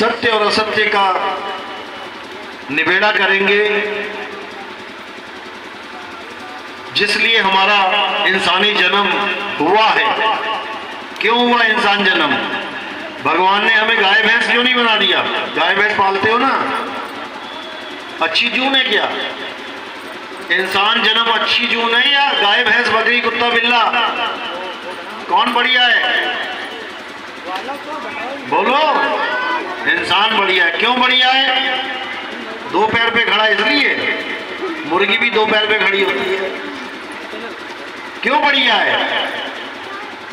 सत्य और असत्य का निबेड़ा करेंगे, जिसलिए हमारा इंसानी जन्म हुआ है। क्यों हुआ इंसान जन्म? भगवान ने हमें गाय भैंस क्यों नहीं बना दिया? गाय भैंस पालते हो ना, अच्छी जून है क्या? इंसान जन्म अच्छी जून है या गाय भैंस बकरी कुत्ता बिल्ला? कौन बढ़िया है? बोलो। इंसान बढ़िया है। क्यों बढ़िया है? दो पैर पे खड़ा इसलिए। मुर्गी भी दो पैर पे खड़ी होती है। क्यों बढ़िया है?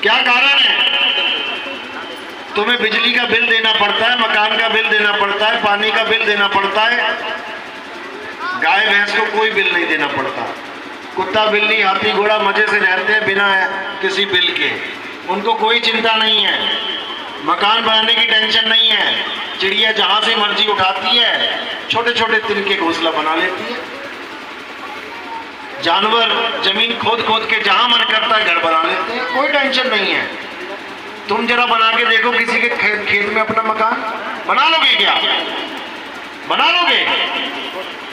क्या कारण है? तुम्हें बिजली का बिल देना पड़ता है, मकान का बिल देना पड़ता है, पानी का बिल देना पड़ता है। गाय भैंस को कोई बिल नहीं देना पड़ता। कुत्ता बिल्ली हाथी घोड़ा मजे से रहते हैं बिना किसी बिल के। उनको कोई चिंता नहीं है, मकान बनाने की टेंशन नहीं है। चिड़िया जहां से मर्जी उठाती है, छोटे छोटे तिनके घोंसला बना लेती है। जानवर जमीन खोद खोद के जहां मन करता है घर बना लेते हैं, कोई टेंशन नहीं है। तुम जरा बना के देखो किसी के खेत में अपना मकान, बना लोगे क्या? बना लोगे?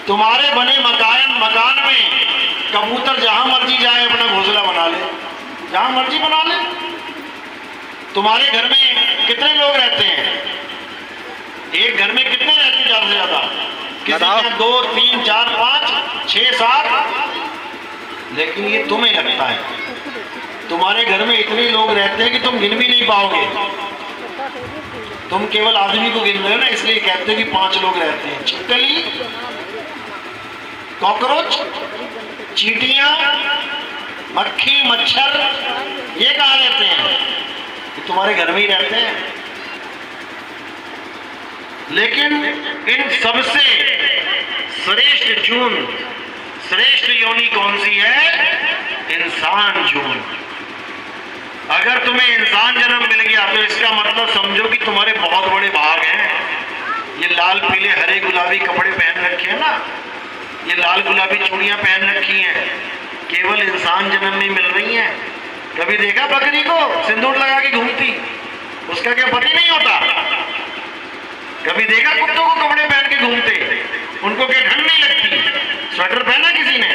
तुम्हारे बने मकान में कबूतर जहां मर्जी जाए अपना घोंसला बना ले, जहां मर्जी बना ले। तुम्हारे घर में कितने लोग रहते हैं? एक घर में कितने रहते हैं ज्यादा से ज्यादा? किसी में 2 3 4 5 6 7। लेकिन ये तुम्हें लगता है तुम्हारे घर में इतने लोग रहते हैं कि तुम गिन भी नहीं पाओगे। तुम केवल आदमी को गिन रहे हो ना, इसलिए कहते हैं कि 5 लोग रहते हैं। छिपकली, कॉकरोच, चींटियां, मक्खी, मच्छर, ये कहाँ रहते हैं? ये तुम्हारे घर में ही रहते हैं। लेकिन इन सबसे श्रेष्ठ जून, श्रेष्ठ योनि कौन सी है? इंसान जून। अगर तुम्हें इंसान जन्म मिल गया तो इसका मतलब समझो कि तुम्हारे बहुत बड़े भाग हैं। ये लाल पीले हरे गुलाबी कपड़े पहन रखे हैं ना, ये लाल गुलाबी चूड़ियां पहन रखी हैं, केवल इंसान जन्म में मिल रही हैं। कभी देखा बकरी को सिंदूर लगा के घूमती? उसका क्या पति नहीं होता? कभी देखा कुत्तों को कपड़े पहन के घूमते? उनको क्या ठंड नहीं लगती? स्वेटर पहना किसी ने?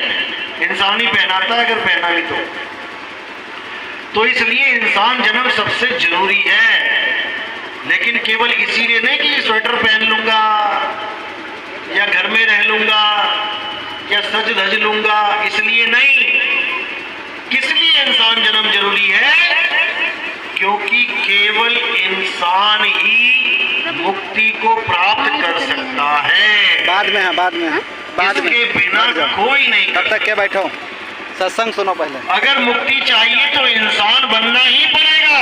इंसान ही पहनाता है, अगर पहना भी तो इसलिए इंसान जन्म सबसे जरूरी है। लेकिन केवल इसीलिए नहीं कि स्वेटर पहन लूंगा या घर में रह लूंगा या सज धज लूंगा, इसलिए नहीं। किस लिए इंसान जन्म जरूरी है? क्योंकि केवल इंसान ही मुक्ति को प्राप्त कर सकता है। बाद में है, बाद इसके बिना कोई नहीं। तब तक क्या बैठो, सत्संग सुनो पहले। अगर मुक्ति चाहिए तो इंसान बनना ही पड़ेगा।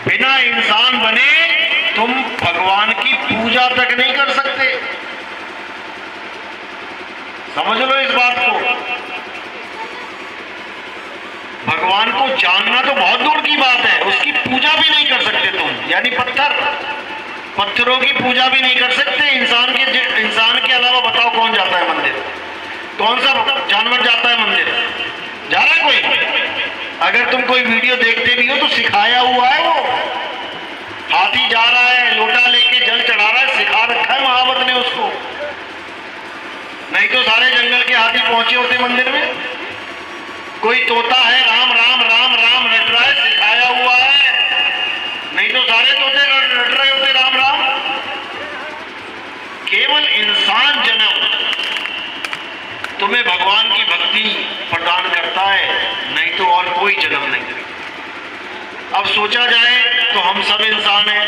बिना इंसान बने तुम भगवान की पूजा तक नहीं कर सकते। समझ लो इस बात को। भगवान को जानना तो बहुत दूर की बात है, उसकी पूजा भी नहीं कर सकते तुम। यानी पत्थरों की पूजा भी नहीं कर सकते। इंसान के अलावा बताओ कौन जाता है मंदिर? कौन सा जानवर जाता है मंदिर? जा रहा है कोई? अगर तुम कोई वीडियो देखते भी हो तो सिखाया हुआ है वो। हाथी जा रहा है, लोटा लेके जल चढ़ा रहा है, सिखा रखा है महावत ने उसको। नहीं तो सारे जंगल के हाथी पहुंचे होते मंदिर में। कोई तोता है, राम राम राम राम रट रहा है, सिखाया हुआ है। नहीं तो सारे तोते रट रहे होते राम राम। केवल इंसान जन्म तुम्हें भगवान की भक्ति प्रदान करता है, नहीं तो और कोई जन्म नहीं। अब सोचा जाए तो हम सब इंसान हैं,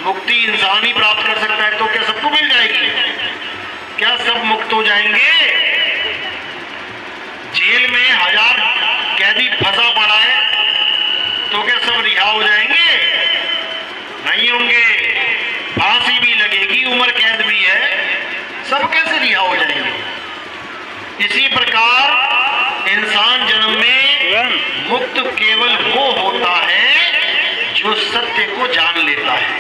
मुक्ति इंसान ही प्राप्त कर सकता है, तो क्या सबको मिल जाएगी? क्या सब मुक्त हो जाएंगे? जेल में 1000 कैदी फंसा पड़ा है, तो क्या सब रिहा हो जाएंगे? नहीं होंगे। फांसी भी लगेगी, उम्र कैद भी है, सब कैसे रिहा हो जाएंगे? इसी प्रकार इंसान जन्म में मुक्त केवल वो होता है जो सत्य को जान लेता है,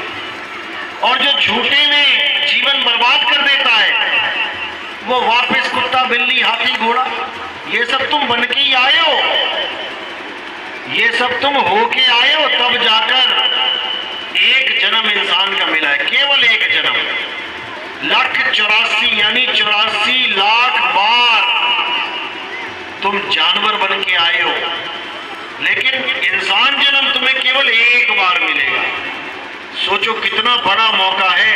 और जो झूठे में जीवन बर्बाद कर देता है वो वापस कुत्ता बिल्ली हाथी घोड़ा ये सब तुम बन के ही आए हो, ये सब तुम होके आए हो। तब जाकर एक जन्म इंसान का मिला है, केवल एक जन्म। 1,84,000 यानी 84 लाख बार तुम जानवर बन के आए हो, लेकिन इंसान जन्म तुम्हें केवल एक बार मिलेगा। सोचो कितना बड़ा मौका है।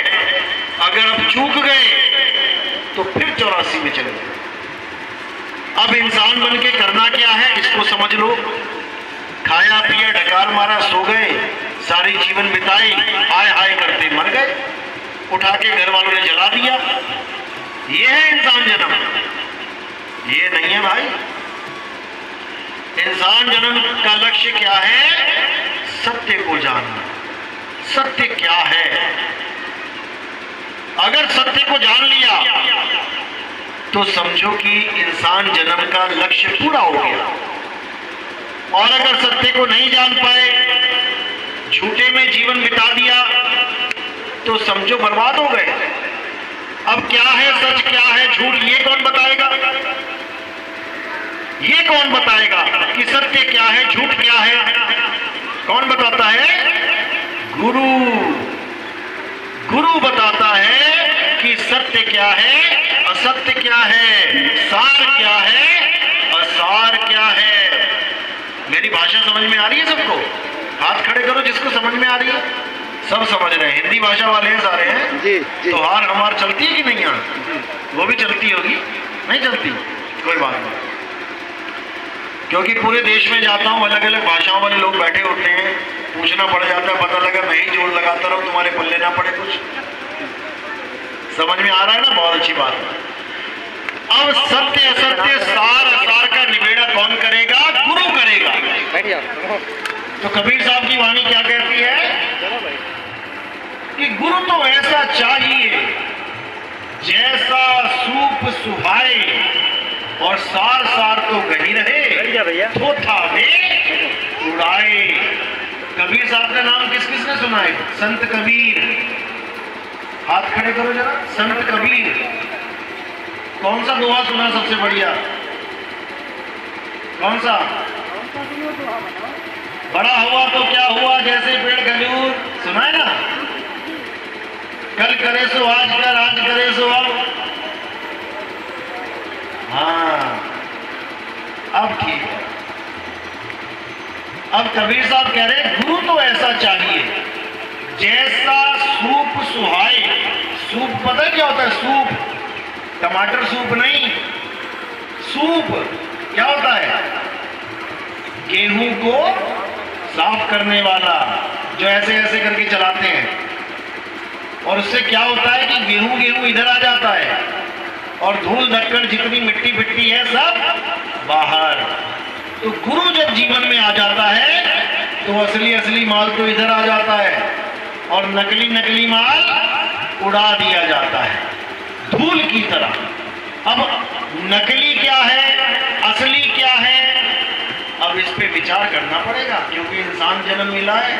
अगर अब चूक गए तो फिर 84 में चले गए। अब इंसान बन के करना क्या है, इसको समझ लो। खाया पिया, डकार मारा, सो गए, सारी जीवन बिताई, हाय हाय करते मर गए, उठा के घर वालों ने जला दिया। ये है इंसान जन्म, ये नहीं है भाई। इंसान जन्म का लक्ष्य क्या है? सत्य को जानना। सत्य क्या है? अगर सत्य को जान लिया तो समझो कि इंसान जन्म का लक्ष्य पूरा हो गया। और अगर सत्य को नहीं जान पाए, झूठे में जीवन बिता दिया, तो समझो बर्बाद हो गए। अब क्या है सच, क्या है झूठ, ये कौन बताएगा? ये कौन बताएगा कि सत्य क्या है, झूठ क्या है? कौन बताता है? गुरु। गुरु बताता है कि सत्य क्या है, असत्य क्या है, सार क्या है, असार क्या है। मेरी भाषा समझ में आ रही है सबको? हाथ खड़े करो जिसको समझ में आ रही है। सब समझ रहे हैं, हिंदी भाषा वाले हैं सारे हैं जी, जी। तो हार हमार चलती है कि नहीं? यहाँ वो भी चलती होगी, नहीं चलती? कोई बात नहीं, क्योंकि पूरे देश में जाता हूँ, अलग अलग भाषाओं वाले लोग बैठे होते हैं, पूछना पड़ जाता है, पता लगा मैं ही जोड़ लगाता रहूं, तुम्हारे पल्ले ना पड़े कुछ। समझ में आ रहा है ना? बहुत अच्छी बात है। अब सत्य असत्य, सार असार का निबेड़ा कौन करेगा? गुरु करेगा। बैठ जाओ। तो कबीर साहब की वाणी क्या कहती है कि गुरु तो ऐसा चाहिए जैसा सूप सुहाए, और सार सार तो गही रहे, थोथा में उड़ाए। कबीर साहब का नाम किस किस ने सुना है? संत कबीर। हाथ खड़े करो जरा। संत कबीर। कौन सा दोहा सुना सबसे बढ़िया? कौन सा? बड़ा हुआ तो क्या हुआ, जैसे पेड़ खजूर, सुना है ना? कल करे सो आज कर, आज करे सो अब। हाँ, अब ठीक है। अब कबीर साहब कह रहे हैं गुरु तो ऐसा चाहिए जैसा सूप सुहाए। सूप पता है क्या होता है? सूप, टमाटर सूप नहीं, सूप क्या होता है? गेहूं को साफ करने वाला, जो ऐसे ऐसे करके चलाते हैं, और उससे क्या होता है कि गेहूं गेहूं इधर आ जाता है, और धूल धक्कड़ जितनी मिट्टी मिट्टी है सब बाहर। तो गुरु जब जीवन में आ जाता है तो असली असली माल तो इधर आ जाता है, और नकली नकली माल उड़ा दिया जाता है धूल की तरह। अब नकली क्या है, असली क्या है? अब इस पे विचार करना पड़ेगा, क्योंकि इंसान जन्म मिला है,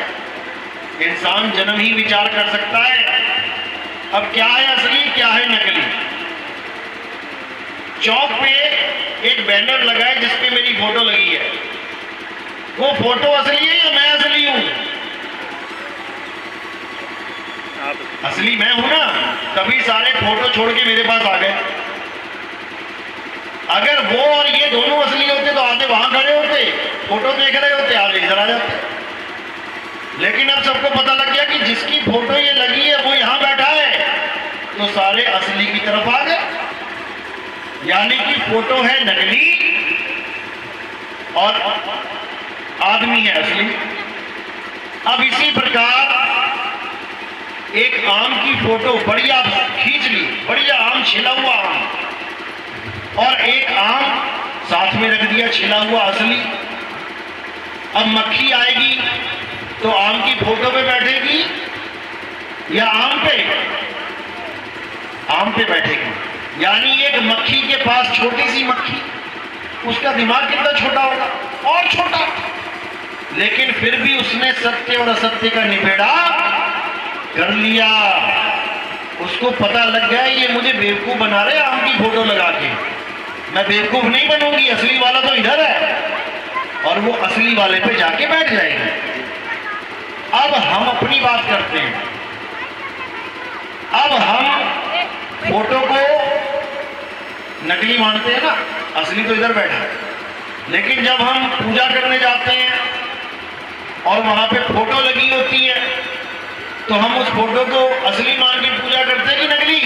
इंसान जन्म ही विचार कर सकता है। अब क्या है असली, क्या है नकली? चौक पे एक बैनर लगा है जिसपे मेरी फोटो लगी है। वो फोटो असली है या मैं असली हूं? असली मैं हूं ना, तभी सारे फोटो छोड़ के मेरे पास आ गए। अगर वो और ये दोनों असली होते तो आगे वहां खड़े होते, फोटो देख रहे होते, आगे इधर आ जाते। लेकिन अब सबको पता लग गया कि जिसकी फोटो ये लगी है वो यहां बैठा है, तो सारे असली की तरफ आ गए। यानी कि फोटो है नकली और आदमी है असली। अब इसी प्रकार एक आम की फोटो बढ़िया खींच ली, बढ़िया आम, छिला हुआ आम, और एक आम साथ में रख दिया छिला हुआ असली। अब मक्खी आएगी तो आम की फोटो पे बैठेगी या आम पे? आम पे बैठेगी। यानी एक मक्खी के पास, छोटी सी मक्खी, उसका दिमाग कितना छोटा होगा, और छोटा, लेकिन फिर भी उसने सत्य और असत्य का निबेड़ा कर लिया। उसको पता लग गया ये मुझे बेवकूफ बना रहे आम की फोटो लगा के, मैं बेवकूफ नहीं बनूंगी, असली वाला तो इधर है, और वो असली वाले पे जाके बैठ जाएगी। अब हम अपनी बात करते हैं। अब हम फोटो को नकली मानते हैं ना, असली तो इधर बैठा है। लेकिन जब हम पूजा करने जाते हैं और वहां पे फोटो लगी होती है तो हम उस फोटो को असली मान के पूजा करते हैं कि नकली?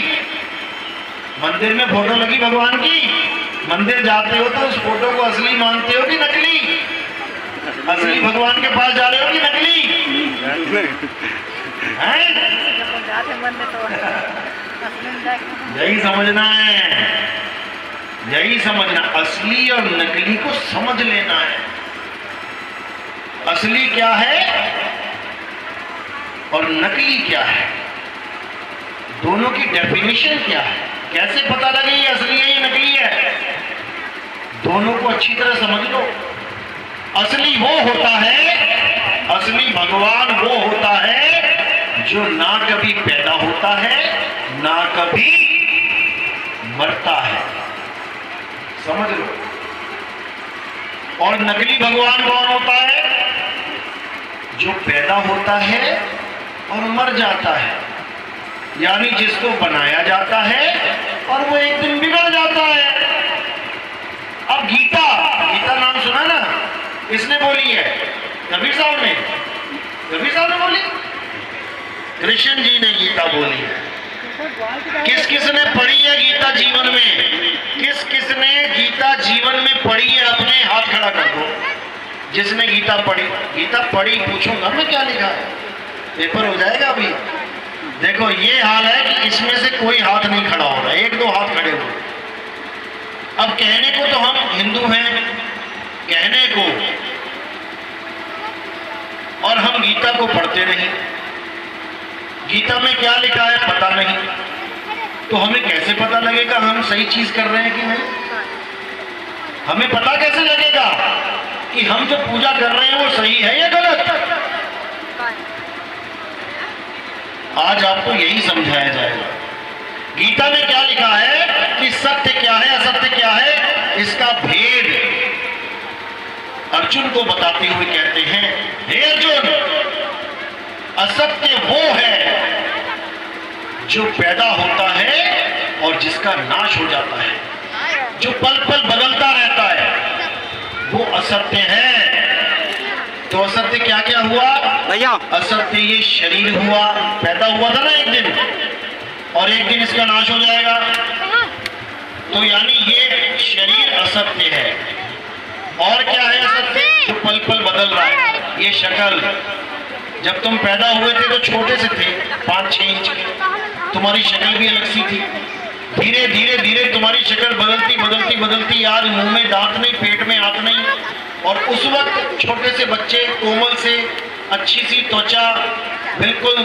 मंदिर में फोटो लगी भगवान की, मंदिर जाते हो तो उस फोटो को असली मानते हो कि नकली? असली भगवान के पास जा रहे हो कि नकली? हैं? यही समझना है, यही समझना। असली और नकली को समझ लेना है। असली क्या है और नकली क्या है, दोनों की डेफिनेशन क्या है, कैसे पता लगे ये असली है ये नकली है? दोनों को अच्छी तरह समझ लो। असली वो होता है, असली भगवान वो होता है जो ना कभी पैदा होता है ना कभी मरता है, समझ लो। और नकली भगवान कौन होता है? जो पैदा होता है और मर जाता है, यानी जिसको बनाया जाता है और वो एक दिन बिगड़ जाता है। अब गीता, गीता नाम सुना ना, किसने बोली है? कबीर साहब ने, कबीर साहब ने बोली, कृष्ण जी ने गीता बोली है। किस किस ने पढ़ी है गीता जीवन में? किस किस ने गीता जीवन में पढ़ी है? अपने हाथ खड़ा कर दो जिसने गीता पढ़ी। गीता पढ़ी पूछूंगा मैं क्या लिखा है, पेपर हो जाएगा अभी। देखो ये हाल है कि इसमें से कोई हाथ नहीं खड़ा हो रहा है, एक दो हाथ खड़े हुए। अब कहने को तो हम हिंदू हैं, कहने को, और हम गीता को पढ़ते नहीं, गीता में क्या लिखा है पता नहीं, तो हमें कैसे पता लगेगा हम सही चीज कर रहे हैं कि नहीं? हमें पता कैसे लगेगा कि हम जो पूजा कर रहे हैं वो सही है या गलत? आज आपको यही समझाया जाएगा। गीता में क्या लिखा है कि सत्य क्या है असत्य क्या है, इसका भेद अर्जुन को बताते हुए कहते हैं, हे अर्जुन, असत्य वो है जो पैदा होता है और जिसका नाश हो जाता है, जो पल पल बदलता रहता है, वो असत्य है। तो असत्य क्या क्या हुआ भैया? असत्य ये शरीर हुआ, पैदा हुआ था ना एक दिन, और एक दिन इसका नाश हो जाएगा। तो यानी ये शरीर असत्य है। और क्या है असत्य? जो पल पल बदल रहा है, ये शक्ल। जब तुम पैदा हुए थे तो छोटे से थे, 5-6 इंच के, तुम्हारी शक्ल भी अलग सी थी। धीरे धीरे धीरे तुम्हारी शक्ल बदलती बदलती बदलती, आज मुंह में दांत नहीं, पेट में हाथ नहीं, और उस वक्त छोटे से बच्चे, कोमल से अच्छी सी त्वचा, बिल्कुल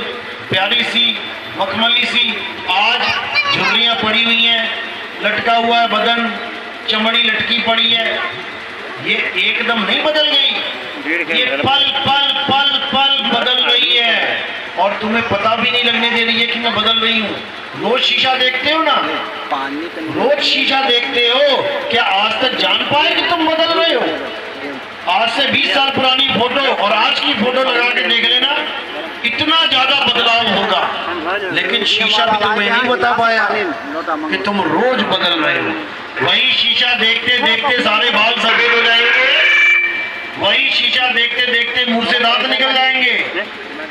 प्यारी सी मखमली सी, आज झुर्रियां पड़ी हुई हैं, लटका हुआ है बदन, चमड़ी लटकी पड़ी है। ये एकदम नहीं बदल गई, ये पल पल पल पल बदल रही है, और तुम्हें पता भी नहीं लगने दे रही है कि मैं बदल रही हूँ। रोज शीशा देखते हो ना, रोज शीशा देखते हो, क्या आज तक जान पाए कि तुम बदल रहे हो? आज से 20 साल पुरानी फोटो और आज की फोटो लगा के देख लेना, इतना ज्यादा बदलाव होगा। लेकिन शीशा भी तुम्हें नहीं बता पाया कि तुम रोज बदल रहे हो। वही शीशा देखते देखते सारे बाल सफेद हो जाएंगे, वही शीशा देखते देखते मुंह से दांत निकल जाएंगे,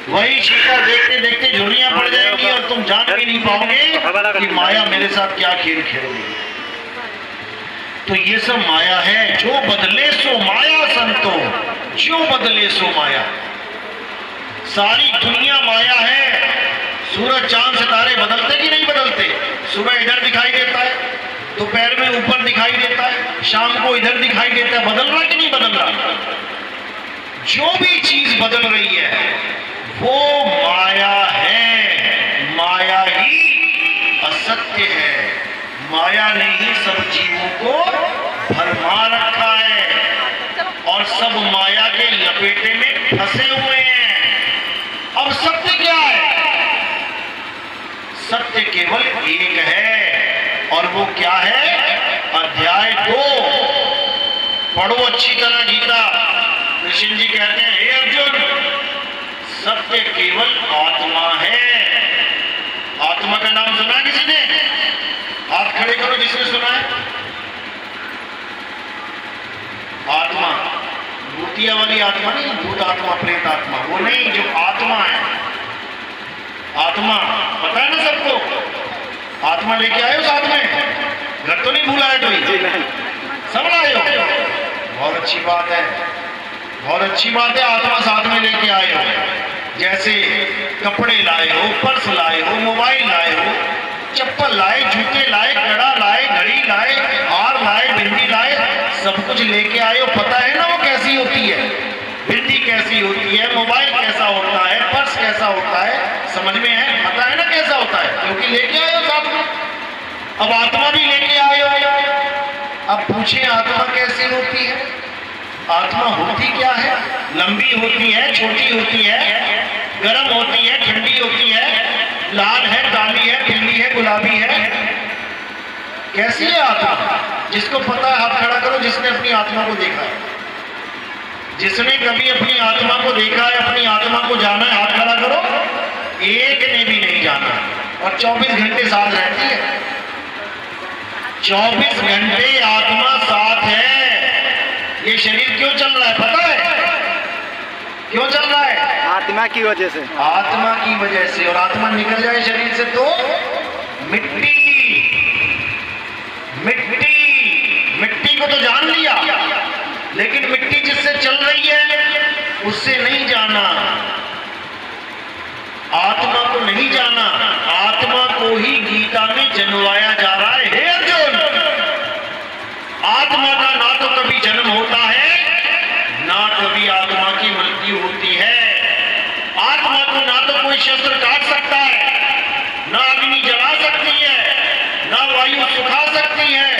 वही शीशा देखते देखते झुर्रियां पड़ जाएंगी, और तुम जान भी नहीं पाओगे कि माया मेरे साथ क्या खेल खेल रही है। तो ये सब माया है। जो बदले सो माया संतो, जो बदले सो माया। सारी दुनिया माया है। सूरज चांद सितारे बदलते कि नहीं बदलते? सुबह इधर दिखाई देता है, दोपहर में ऊपर दिखाई देता है, शाम को इधर दिखाई देता है। बदल रहा कि नहीं बदल रहा? जो भी चीज बदल रही है वो माया है। माया ही असत्य है। माया ने ही सब जीवों को भरमा रखा है, और सब माया के लपेटे में फंसे हुए हैं। अब सत्य क्या है? सत्य केवल एक है, और वो क्या है? अध्याय 2 पढ़ो अच्छी तरह गीता। कृष्ण जी कहते हैं, हे अर्जुन, सत्य केवल आत्मा है। आत्मा का नाम सुना किसी ने? हाथ खड़े करो जिसने सुना है। आत्मा भूतिया वाली आत्मा नहीं, भूत आत्मा, प्रेत आत्मा, वो नहीं, जो आत्मा है। आत्मा पता है ना सबको? आत्मा लेके आए हो साथ में? घर तो नहीं भूला है कोई? सब लाए हो? बहुत अच्छी बात है, बहुत अच्छी बात है। आत्मा साथ में लेके आए हो। जैसे कपड़े लाए हो, पर्स लाए हो, मोबाइल लाए हो, चप्पल लाए, जूते लाए, कड़ा लाए, घड़ी लाए, हार लाए, बिंदी लाए, सब कुछ लेके आए हो। पता है ना वो कैसी होती है, बिंदी कैसी होती है, मोबाइल कैसा होता है, पर्स कैसा होता है, समझ में है? पता है ना कैसा होता है, क्योंकि लेके आए हो साथ में। अब आत्मा भी लेके आए हो। अब पूछे आत्मा कैसी होती है? आत्मा होती क्या है? लंबी होती है, छोटी होती है, गर्म होती है, ठंडी होती है, लाल है, काली है, पीली है, गुलाबी है? कैसी है आत्मा? जिसको पता है हाथ खड़ा करो, जिसने अपनी आत्मा को देखा है। जिसने कभी अपनी आत्मा को देखा है, अपनी आत्मा को जाना है, हाथ खड़ा करो। एक ने भी नहीं जाना। और 24 घंटे साथ रहती है। 24 घंटे आत्मा साथ है। ये शरीर क्यों चल रहा है पता है? क्यों चल रहा है? आत्मा की वजह से। आत्मा की वजह से। और आत्मा निकल जाए शरीर से तो मिट्टी, मिट्टी, मिट्टी को तो जान लिया, लेकिन मिट्टी जिससे चल रही है उससे नहीं जाना। आत्मा को नहीं जाना। आत्मा को ही गीता में जन्माया जा रहा है। हे अर्जुन, आत्मा का ना तो कभी जन्म होता है, ना कभी आत्मा की मृत्यु होती है। आत्मा को ना तो कोई शस्त्र काट सकता है, ना अग्नि जला सकती है, ना वायु सुखा सकती है,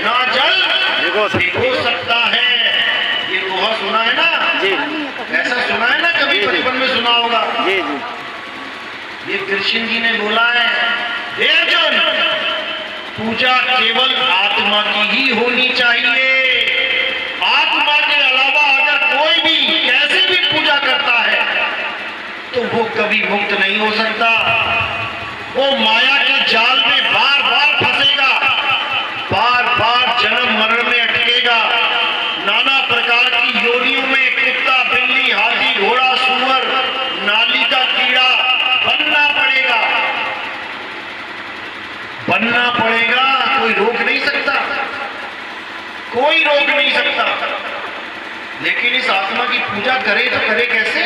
ना जल भिगो सकता है। ये दोहा सुना है ना जी? ऐसा सुना है ना? कभी बचपन में सुना होगा। जी जी। ये कृष्ण जी ने बोला है, हे अर्जुन, पूजा केवल आत्मा की ही होनी चाहिए। आत्मा के अलावा अगर कोई भी कैसे भी पूजा करता है तो वो कभी मुक्त नहीं हो सकता। वो माया के जाल में बार बार फंसेगा, बार बार जन्म मरण में अटकेगा, नाना प्रकार की योनियों में कुत्ता, बिल्ली, हाथी, घोड़ा, सूअर, नाली का कीड़ा बनना पड़ेगा, बनना पड़ेगा। कोई रोक नहीं सकता, कोई रोक नहीं सकता। लेकिन इस आत्मा की पूजा करे तो करे कैसे?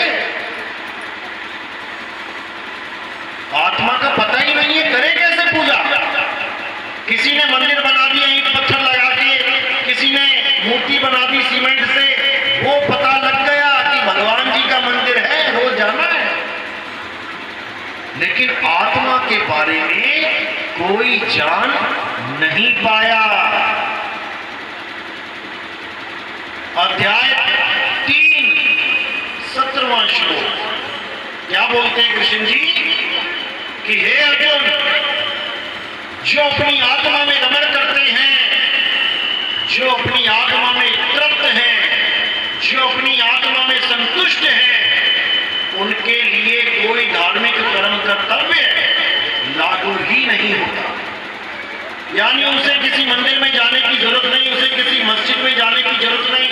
आत्मा का पता ही नहीं है, करे कैसे पूजा? किसी ने मंदिर बना दिया ईंट पत्थर लगा के, किसी ने मूर्ति बना दी सीमेंट से, वो पता लग गया कि भगवान जी का मंदिर है, रोज जाना है। लेकिन आत्मा के बारे में कोई जान नहीं पाया। अध्याय 3 17वां श्लोक क्या बोलते हैं कृष्ण जी कि हे अर्जुन, जो अपनी आत्मा में रमण करते हैं, जो अपनी आत्मा में तृप्त हैं, जो अपनी आत्मा में संतुष्ट हैं, उनके लिए कोई धार्मिक कर्म कर्तव्य लागू ही नहीं होता। यानी उसे किसी मंदिर में जाने की जरूरत नहीं, उसे किसी मस्जिद में जाने की जरूरत नहीं,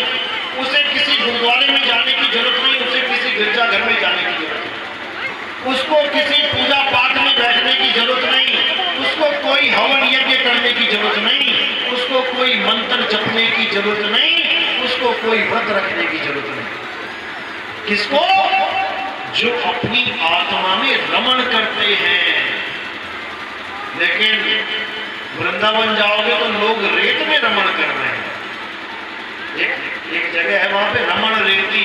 उसे किसी गुरुद्वारे में जाने की जरूरत नहीं, उसे किसी गिरजाघर में जाने की जरूरत नहीं, उसको किसी पूजा पाठ में बैठने की जरूरत नहीं, उसको कोई हवन यज्ञ करने की जरूरत नहीं, उसको कोई मंत्र जपने की जरूरत नहीं, उसको कोई व्रत रखने की जरूरत नहीं। किसको? जो अपनी आत्मा में रमण करते हैं। लेकिन वृंदावन जाओगे तो लोग रेत में रमण कर रहे हैं। एक जगह है वहां पे रमण रेती।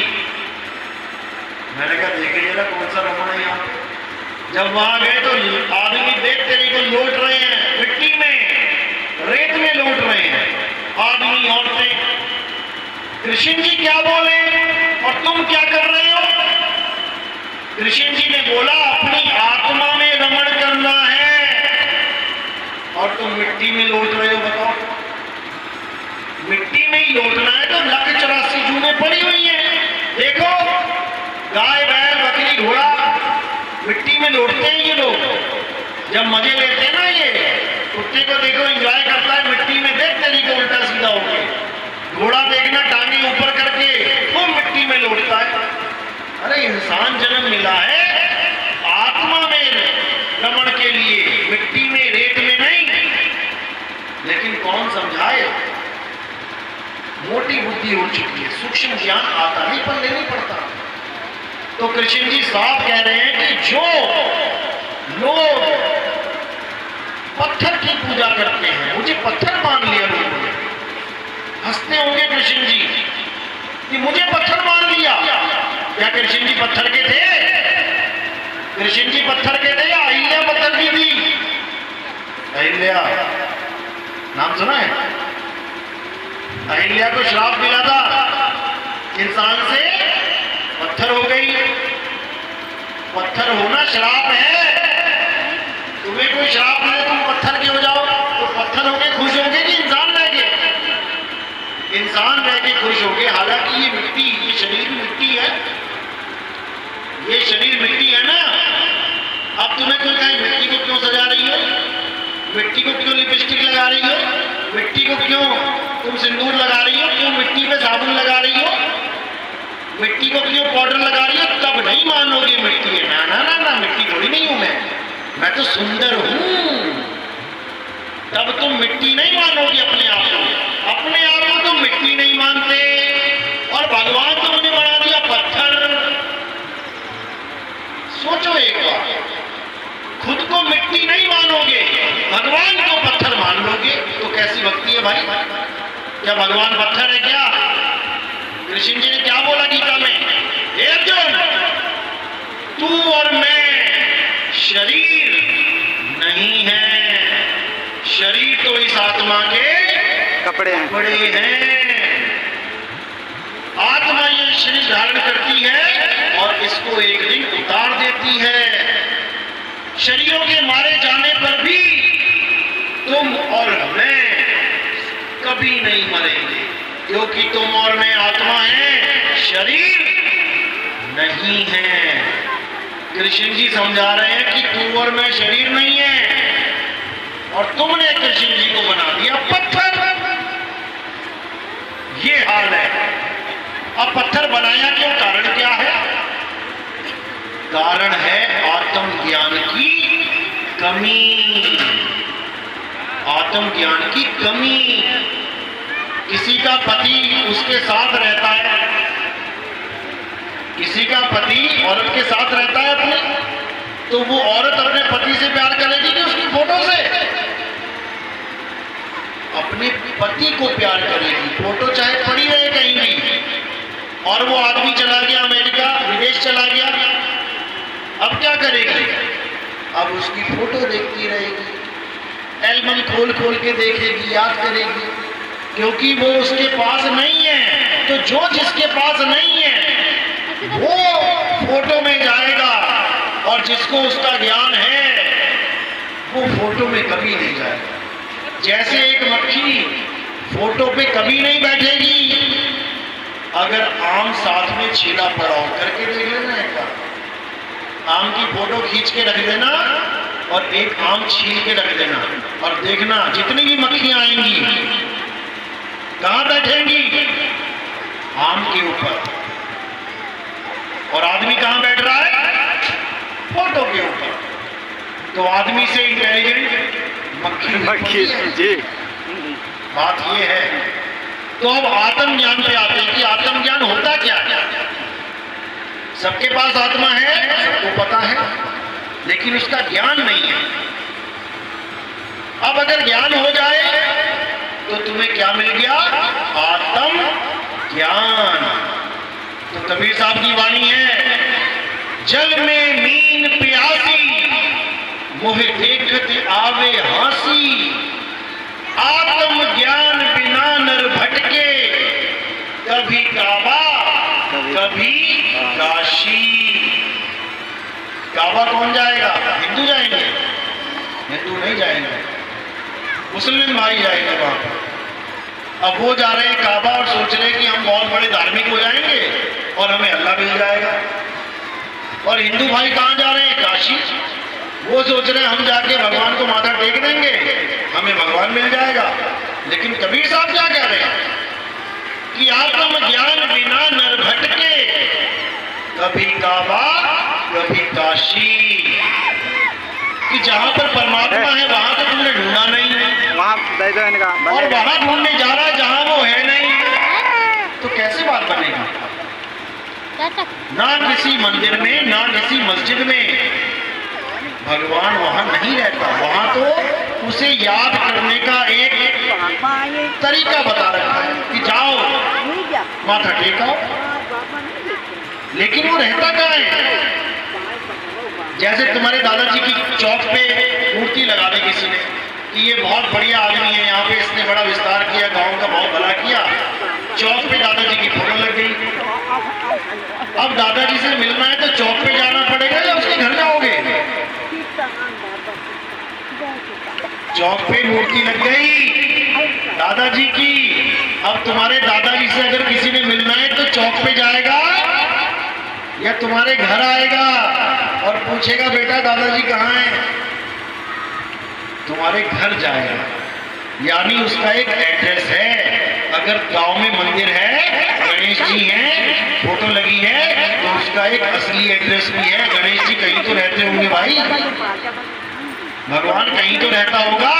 मैंने कहा देखे जरा कौन सा रमण है यहाँ। जब वहां गए तो आदमी देखते नहीं को लौट रहे हैं, मिट्टी में रेत में लौट रहे हैं आदमी औरतें। कृष्ण जी क्या बोले और तुम क्या कर रहे हो? कृष्ण जी ने बोला अपनी आत्मा में रमण करना है और तुम मिट्टी में लौट रहे हो। बताओ, मिट्टी में ही लौटना है तो 184 जूने पड़ी हुई है। देखो गाय, बैल, बकरी, घोड़ा मिट्टी में लौटते हैं ये लोग, जब मजे लेते हैं ना। ये कुत्ते को देखो एंजॉय करता है मिट्टी में, देख तरीके उल्टा सीधा हो गए। घोड़ा देखना टांगे ऊपर करके वो मिट्टी में लौटता है। अरे इंसान जन्म मिला है आत्मा में रमण के लिए, मिट्टी में रेत में नहीं। लेकिन कौन समझाए, मोटी बुद्धि हो चुकी है, सूक्ष्म ज्ञान आता नहीं, पर लेनी पड़ता। तो कृष्ण जी साफ कह रहे हैं कि जो लोग पत्थर की पूजा करते हैं, मुझे पत्थर मान लिया लोगों ने, हंसते होंगे कृष्ण जी कि मुझे पत्थर मान लिया। क्या कृष्ण जी पत्थर के थे? कृष्ण जी पत्थर के थे या अहिल्या पत्थर की थी? अहिल्या नाम सुना है? अहिल्या को श्राप मिला था, इंसान से पत्थर हो गई। पत्थर होना श्राप है। तुम्हें कोई श्राप मिले तुम पत्थर के हो जाओ, तो पत्थर होके खुश होगे कि इंसान रह के? इंसान रह के खुश होगे। हालांकि ये मिट्टी, ये शरीर मिट्टी है, ये शरीर मिट्टी है ना। अब तुम्हें कोई कहे मिट्टी को क्यों सजा रही हो, मिट्टी को क्यों लिपस्टिक लगा रही हो, मिट्टी को क्यों तुम सिंदूर लगा रही हो, क्यों मिट्टी पे साबुन लगा रही हो, मिट्टी को क्यों पाउडर लगा रही हो, तब नहीं मानोगे मिट्टी है। ना ना ना ना, मिट्टी थोड़ी नहीं हूं मैं तो सुंदर हूं। तब तुम मिट्टी नहीं मानोगे अपने आप को। अपने आप को तुम मिट्टी नहीं मानते और भगवान तुमने बना दिया पत्थर। सोचो एक बार, खुद को मिट्टी नहीं मानोगे, भगवान को पत्थर मान लोगे, तो कैसी भक्ति है भाई? क्या भगवान पत्थर है क्या? कृष्ण जी ने क्या बोला गीता में? हे अर्जुन, तू और मैं शरीर नहीं है, शरीर तो इस आत्मा के कपड़े हैं। आत्मा ये शरीर धारण करती है और इसको एक दिन उतार देती है। शरीरों के मारे जाने पर भी तुम और मैं कभी नहीं मरेंगे, क्योंकि तुम और मैं आत्मा है, शरीर नहीं है। कृष्ण जी समझा रहे हैं कि तू और मैं शरीर नहीं है, और तुमने कृष्ण जी को बना दिया पत्थर। ये हाल है। अब पत्थर बनाया क्यों? कारण क्या है? कारण है आत्मज्ञान की कमी। आत्मज्ञान की कमी। किसी का पति उसके साथ रहता है, किसी का पति औरत के साथ रहता है अपने, तो वो औरत अपने पति से प्यार करेगी कि उसकी फोटो से? अपने पति को प्यार करेगी, फोटो चाहे पड़ी रहे कहीं भी। और वो आदमी चला गया अमेरिका, विदेश चला गया, अब क्या करेगी? अब उसकी फोटो देखती रहेगी, एल्बम खोल खोल के देखेगी, याद करेगी, क्योंकि वो उसके पास नहीं है। तो जो जिसके पास नहीं है वो फोटो में जाएगा, और जिसको उसका ज्ञान है वो फोटो में कभी नहीं जाएगा। जैसे एक मक्खी फोटो पे कभी नहीं बैठेगी। अगर आम साथ में छीला पड़ा हो, करके देख लेना एक बार, आम की फोटो खींच के रख देना और एक आम छील के रख देना, और देखना जितनी भी मक्खियां आएंगी कहां बैठेंगी? आम के ऊपर। और आदमी कहां बैठ रहा है? फोटो के ऊपर। तो आदमी से इंटेलिजेंट मक्खी जी। बात ये है। तो अब आत्मज्ञान पे आते हैं कि आत्मज्ञान होता क्या है। सबके पास आत्मा है, सबको पता है, लेकिन उसका ज्ञान नहीं है। अब अगर ज्ञान हो जाए तो तुम्हें क्या मिल गया? आत्म ज्ञान। तो कबीर साहब की वाणी है, जल में मीन प्यासी, मोहे देखत आवे हासी, आत्म ज्ञान बिना नर भटके, कभी काबा कभी काशी। काबा कौन जाएगा? हिंदू जाएंगे? हिंदू नहीं जाएंगे, मुस्लिम भाई जाएंगे वहां पर। अब वो जा रहे हैं काबा और सोच रहे हैं कि हम बहुत बड़े धार्मिक हो जाएंगे और हमें अल्लाह मिल जाएगा। और हिंदू भाई कहाँ जा रहे हैं? काशी। वो सोच रहे हैं हम जाके भगवान को माथा टेक देंगे, हमें भगवान मिल जाएगा। लेकिन कबीर साहब क्या कह रहे हैं कि आत्म ज्ञान बिना नर भटके, कभी काबा कभी काशी। कि जहां पर परमात्मा है वहां तो तुमने ढूंढा नहीं, वहाँ दे दो इनका और वहां ढूंढने जा रहा है जहां वो है नहीं, तो कैसे बात बनेगी? ना किसी मंदिर में ना किसी मस्जिद में भगवान वहां नहीं रहता। वहां तो उसे याद करने का एक तरीका बता रखा है कि जाओ माथा टेकाओ, लेकिन वो रहता कहाँ है? जैसे तुम्हारे दादाजी की चौक पे मूर्ति लगा दी किसी ने कि ये बहुत बढ़िया आदमी है, यहाँ पे इसने बड़ा विस्तार किया, गांव का बहुत भला किया। चौक पे दादाजी की फोटो लग गई। अब दादाजी से मिलना है तो चौक पे जाना पड़ेगा या उसके घर जाओगे? चौक पे मूर्ति लग गई दादाजी की। अब तुम्हारे दादाजी से अगर किसी ने मिलना है तो चौक पे जाएगा या तुम्हारे घर आएगा और पूछेगा बेटा दादाजी कहाँ हैं? तुम्हारे घर जाएगा, यानी उसका एक एड्रेस है। अगर गांव में मंदिर है, गणेश जी हैं, फोटो लगी है, तो उसका एक असली एड्रेस भी है। गणेश जी कहीं तो रहते होंगे भाई, भगवान कहीं तो रहता होगा।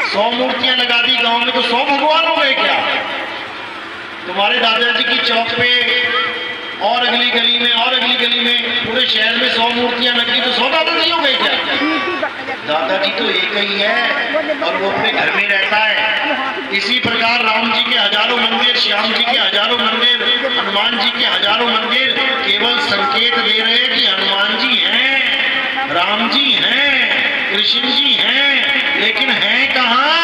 100 मूर्तियां लगा दी गांव में तो 100 भगवान हो गए क्या? तुम्हारे दादाजी की चौक पे और अगली गली में और अगली गली में पूरे शहर में 100 मूर्तियां लगी तो 100 दादाजी हो गए क्या? दादाजी तो एक ही है और वो अपने घर में रहता है। इसी प्रकार राम जी के हजारों मंदिर, श्याम जी के हजारों मंदिर, हनुमान जी के हजारों मंदिर केवल संकेत दे रहे हैं कि हनुमान जी हैं, राम जी हैं, कृष्ण जी हैं, लेकिन हैं कहाँ?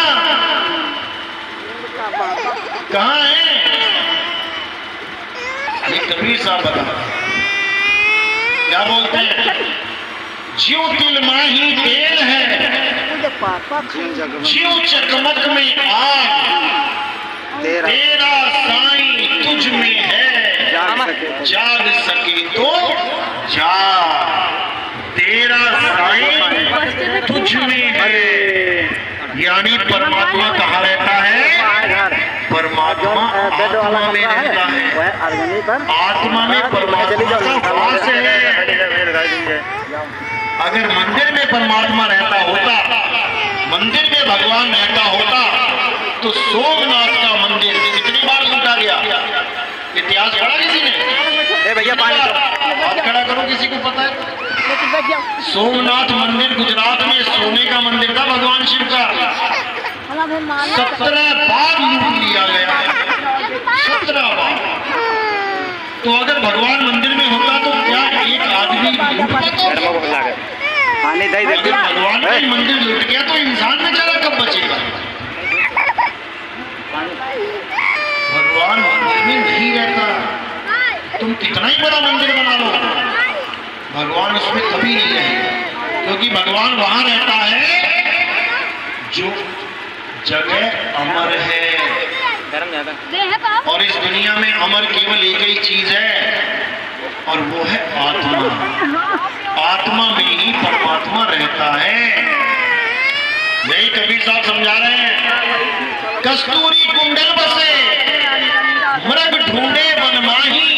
कहाँ हैं? ये कबीर साहब बता क्या बोलते हैं? ज्यों तिल माही तेल है, ज्यों चकमक में आग, तेरा साईं तुझ में है, जाग सके तो जाग, तेरा साईं तुझ में है। यानी परमात्मा कहाँ रहता है? परमात्मा आत्मा में रहता है। आत्मा में परमात्मा का वास है। अगर मंदिर में परमात्मा रहता होता, मंदिर में भगवान रहता होता, तो सोमनाथ का मंदिर कितनी बार लूटा गया? इतिहास पढ़ा किसी ने? भैया पानी हाथ खड़ा करो, किसी को पता है? सोमनाथ मंदिर गुजरात में सोने का मंदिर था भगवान शिव का। 17 बार लूट लिया गया है, 17 बार। तो अगर भगवान मंदिर में होता तो क्या एक आदमी लूट पाता? पानी दे अगर भगवान का ही मंदिर लूट गया तो इंसान बेचारा कब बचेगा? भगवान मंदिर में नहीं रहता। तुम कितना ही बड़ा मंदिर बना लो, भगवान उसमें कभी नहीं रहेगा, क्योंकि भगवान वहां रहता है जो जगह अमर है। और इस दुनिया में अमर केवल एक ही चीज है और वो है आत्मा। आत्मा में ही परमात्मा रहता है। यही कबीर साहब समझा रहे हैं। कस्तूरी कुंडल बसे, मृग ढूंढे वन माही,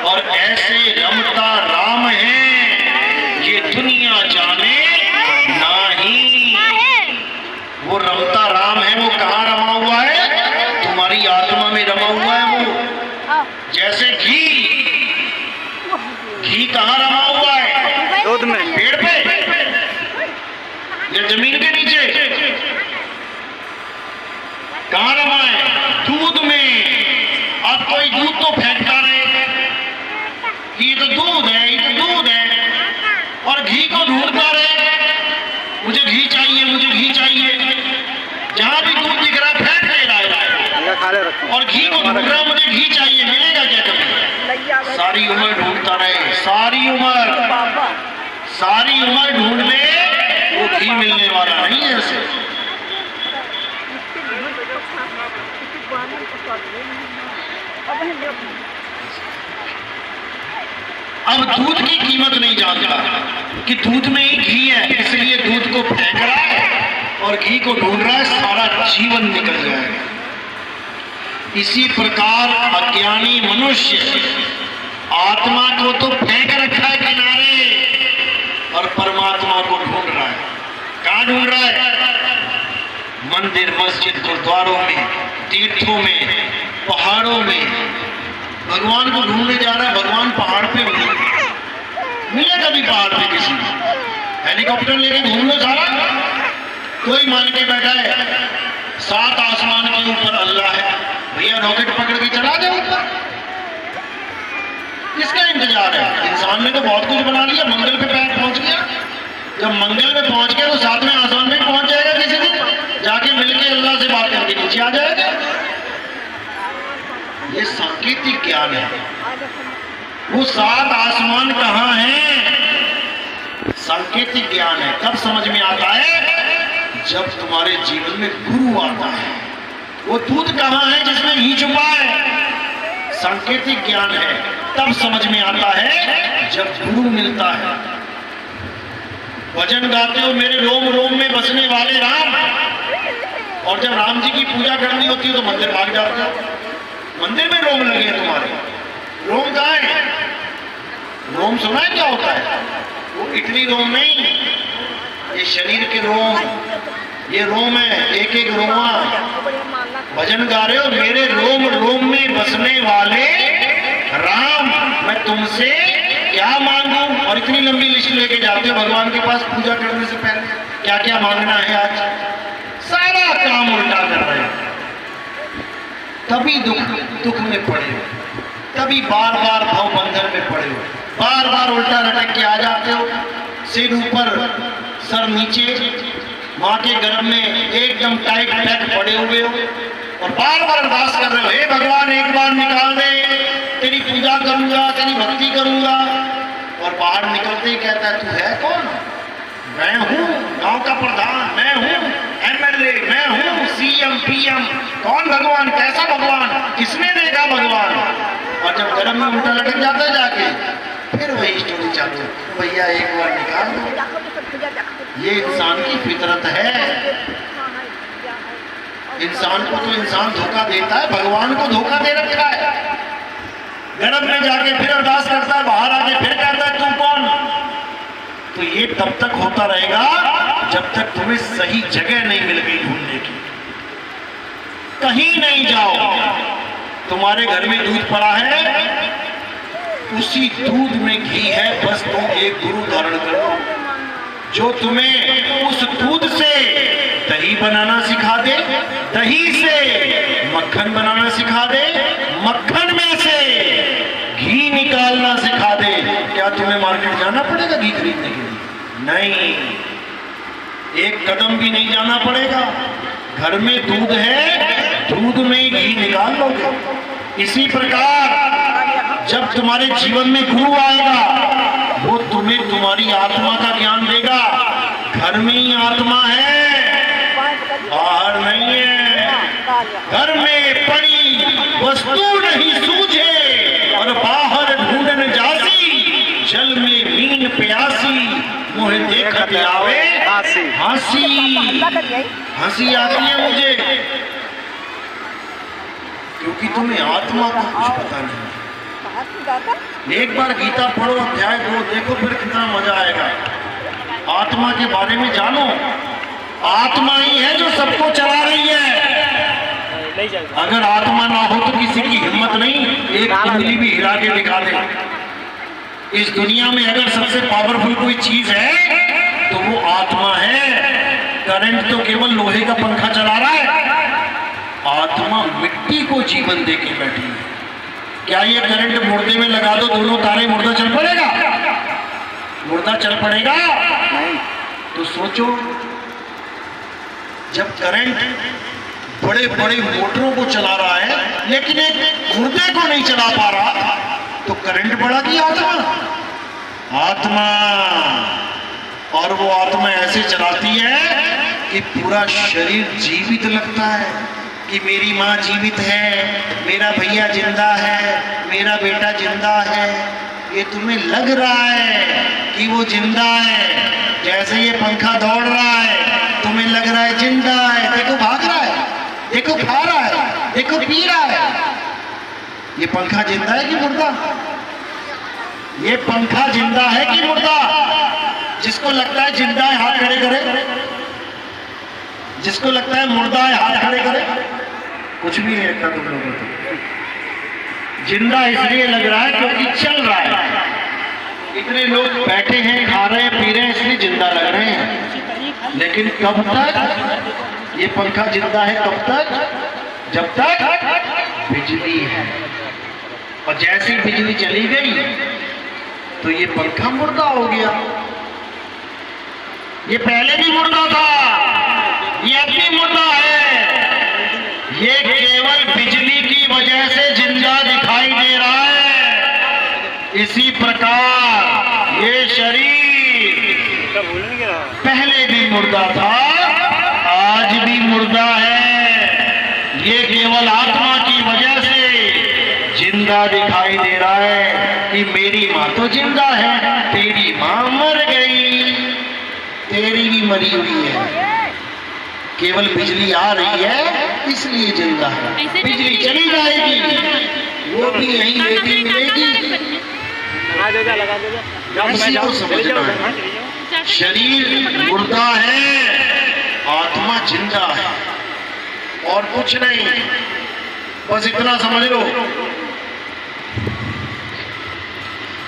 और ऐसे रमता राम है ये दुनिया जाने नाही। वो रमता राम है, वो कहाँ रमा हुआ है? तुम्हारी आत्मा में रमा हुआ है वो। जैसे घी कहाँ रमा हुआ है? दूध में, पेड़ पे या जमीन के नीचे? कहाँ रमा है? दूध में। अब कोई दूध तो फेंकता रहे कि ये तो दूध है, ये तो दूध है, और घी को ढूंढता रहे, मुझे घी चाहिए, मुझे घी चाहिए। जहां भी दूध दिख रहा फेंक दे रहा है, और घी को ढूंढ रहा, मुझे घी चाहिए। मिलेगा क्या कभी? सारी उम्र ढूंढता रहे, सारी उम्र ढूंढ ले, वो घी मिलने वाला नहीं है ऐसे। अब दूध की कीमत नहीं जानता कि दूध में ही घी है, इसलिए दूध को फेंक रहा है और घी को ढूंढ रहा है, सारा जीवन निकल जाएगा। इसी प्रकार अज्ञानी मनुष्य आत्मा को तो फेंक रखा है किनारे और परमात्मा को ढूंढ रहा है। कहाँ ढूंढ रहा है? मंदिर, मस्जिद, गुरुद्वारों में, तीर्थों में, पहाड़ों में। भगवान को ढूंढने जा रहा है। भगवान पहाड़ पे मिले कभी? पहाड़ पे किसी हेलीकॉप्टर लेके घूम लो सारा, कोई मान के बैठा है 7 आसमान के ऊपर अल्लाह है, भैया रॉकेट पकड़ के चला दे ऊपर। किसका इंतजार है? इंसान ने तो बहुत कुछ बना लिया, मंगल पे पैर पहुंच गया। जब मंगल में पहुंच गया तो 7वें आसमान में पहुंच जाएगा, किसी दिन जाके मिलके अल्लाह से बात करके नीचे आ जाएगा। ये सांकेतिक ज्ञान है। वो 7 आसमान कहाँ हैं? सांकेतिक ज्ञान है। कब समझ में आता है? जब तुम्हारे जीवन में गुरु आता है। वो दूध कहाँ है जिसमें घी छुपा है? सांकेतिक ज्ञान है। तब समझ में आता है जब गुरु मिलता है। भजन गाते हो मेरे रोम रोम में बसने वाले राम, और जब राम जी की पूजा करनी होती है तो मंदिर भाग जाते हो। मंदिर में रोम लगे हैं तुम्हारे। रोम कहाँ है? रोम सुना है क्या होता है? वो इतनी रोम नहीं, ये शरीर के रोम, ये रोम है, एक एक रोमा। भजन गा रहे हो मेरे रोम रोम में बसने वाले राम, मैं तुमसे क्या मांगू? और इतनी लंबी लिस्ट लेके जाते हो भगवान के पास पूजा करने से पहले। क्या क्या मांगना है आज? सारा काम उल्टा कर रहे हैं। तभी दुख में पड़े हो, तभी बार बार भव बंधन में पड़े हो, बार बार उल्टा लटक के आ जाते हो। सिर ऊपर सर नीचे, माँ के गर्भ में एकदम टाइट पैक पड़े हुए हो और बार बार अरदास कर रहे हो, हे भगवान एक बार निकाल दे, तेरी पूजा करूंगा, तेरी भक्ति करूंगा। और बाहर निकलते ही कहता है तू है कौन? मैं हूँ गांव का प्रधान, मैं हूँ एमएलए, मैं हूँ सीएम पीएम। कौन भगवान? कैसा भगवान? किसने देखा भगवान? और जब गर्भ में उल्टा लटक जाता है जाके, फिर वही स्टोरी चालू, भैया एक बार निकाल दो। ये इंसान की फितरत है। इंसान को तो इंसान धोखा देता है, भगवान को धोखा दे रखा है। गर्भ में जाके फिर अरदास करता है, बाहर आके फिर कहता है तू कौन? तो ये तब तक होता रहेगा जब तक तुम्हें सही जगह नहीं मिल गई ढूंढने की। कहीं नहीं जाओ, तुम्हारे घर में दूध पड़ा है, उसी दूध में घी है, बस तुम एक गुरु धारण करो जो तुम्हें उस दूध से दही बनाना सिखा दे, दही से मक्खन बनाना सिखा दे, मक्खन में से घी निकालना सिखा दे। क्या तुम्हें मार्केट जाना पड़ेगा घी खरीदने के लिए? नहीं, एक कदम भी नहीं जाना पड़ेगा। घर में दूध है, दूध में घी निकाल लोगे। इसी प्रकार जब तुम्हारे जीवन में गुरु आएगा, वो तुम्हें तुम्हारी आत्मा का ज्ञान देगा। घर में ही आत्मा है, बाहर नहीं है। घर में पड़ी वस्तु नहीं सूझे और बाहर ढूंढन जासी, जल में मीन प्यासी, मुझे देखत आवे हंसी। हंसी आती है मुझे, क्योंकि तुम्हें आत्मा का कुछ पता नहीं। एक बार गीता पढ़ो, अध्याय 2 देखो, फिर कितना मजा आएगा। आत्मा के बारे में जानो। आत्मा ही है जो सबको चला रही है। अगर आत्मा ना हो तो किसी की हिम्मत नहीं एक कुंडली भी हिला के दिखा दे। इस दुनिया में अगर सबसे पावरफुल कोई चीज है तो वो आत्मा है। करंट तो केवल लोहे का पंखा चला रहा है, आत्मा मिट्टी को जीवन दे के बैठी है। क्या ये करंट मुर्दे में लगा दो, दोनों तारे, मुर्दा चल पड़ेगा? मुर्दा चल पड़ेगा? तो सोचो, जब करंट बड़े बड़े मोटरों को चला रहा है लेकिन एक मुर्दे को नहीं चला पा रहा, तो करंट बढ़ा की आत्मा? आत्मा। और वो आत्मा ऐसे चलाती है कि पूरा शरीर जीवित लगता है कि मेरी माँ जीवित है, मेरा भैया जिंदा है, मेरा बेटा जिंदा है, ये तुम्हें लग रहा है कि वो जिंदा है, जैसे ये पंखा दौड़ रहा है तुम्हें लग रहा है जिंदा है। देखो भाग रहा है, देखो खा रहा है, देखो पी रहा है। ये पंखा जिंदा है कि मुर्दा? ये पंखा जिंदा है कि मुर्दा? जिसको लगता है जिंदा है हाथ खड़े करे, जिसको लगता है मुर्दा है हाथ खड़े करे। कुछ भी नहीं लगता तुम लोगों को। जिंदा इसलिए लग रहा है क्योंकि चल रहा है। इतने लोग बैठे हैं, खा रहे हैं, पी रहे हैं, इसलिए जिंदा लग रहे हैं। लेकिन कब तक ये पंखा जिंदा है? कब तक? जब तक बिजली है। और जैसी बिजली चली गई तो ये पंखा मुर्दा हो गया। ये पहले भी मुर्दा था, ये अब भी मुर्दा है। ये केवल बिजली की वजह से जिंदा दिखाई दे रहा है। इसी प्रकार ये शरीर पहले भी मुर्दा था, आज भी मुर्दा है। ये केवल आत्मा की वजह से जिंदा दिखाई दे रहा है कि मेरी माँ तो जिंदा है, तेरी माँ मर गई, तेरी भी मरी हुई है। केवल बिजली आ रही है इसलिए जिंदा है। बिजली चली जाएगी, वो भी यही लेटी मिलेगी। इसी को समझना है। शरीर मुर्दा है, आत्मा जिंदा है, और कुछ नहीं। बस इतना समझ लो।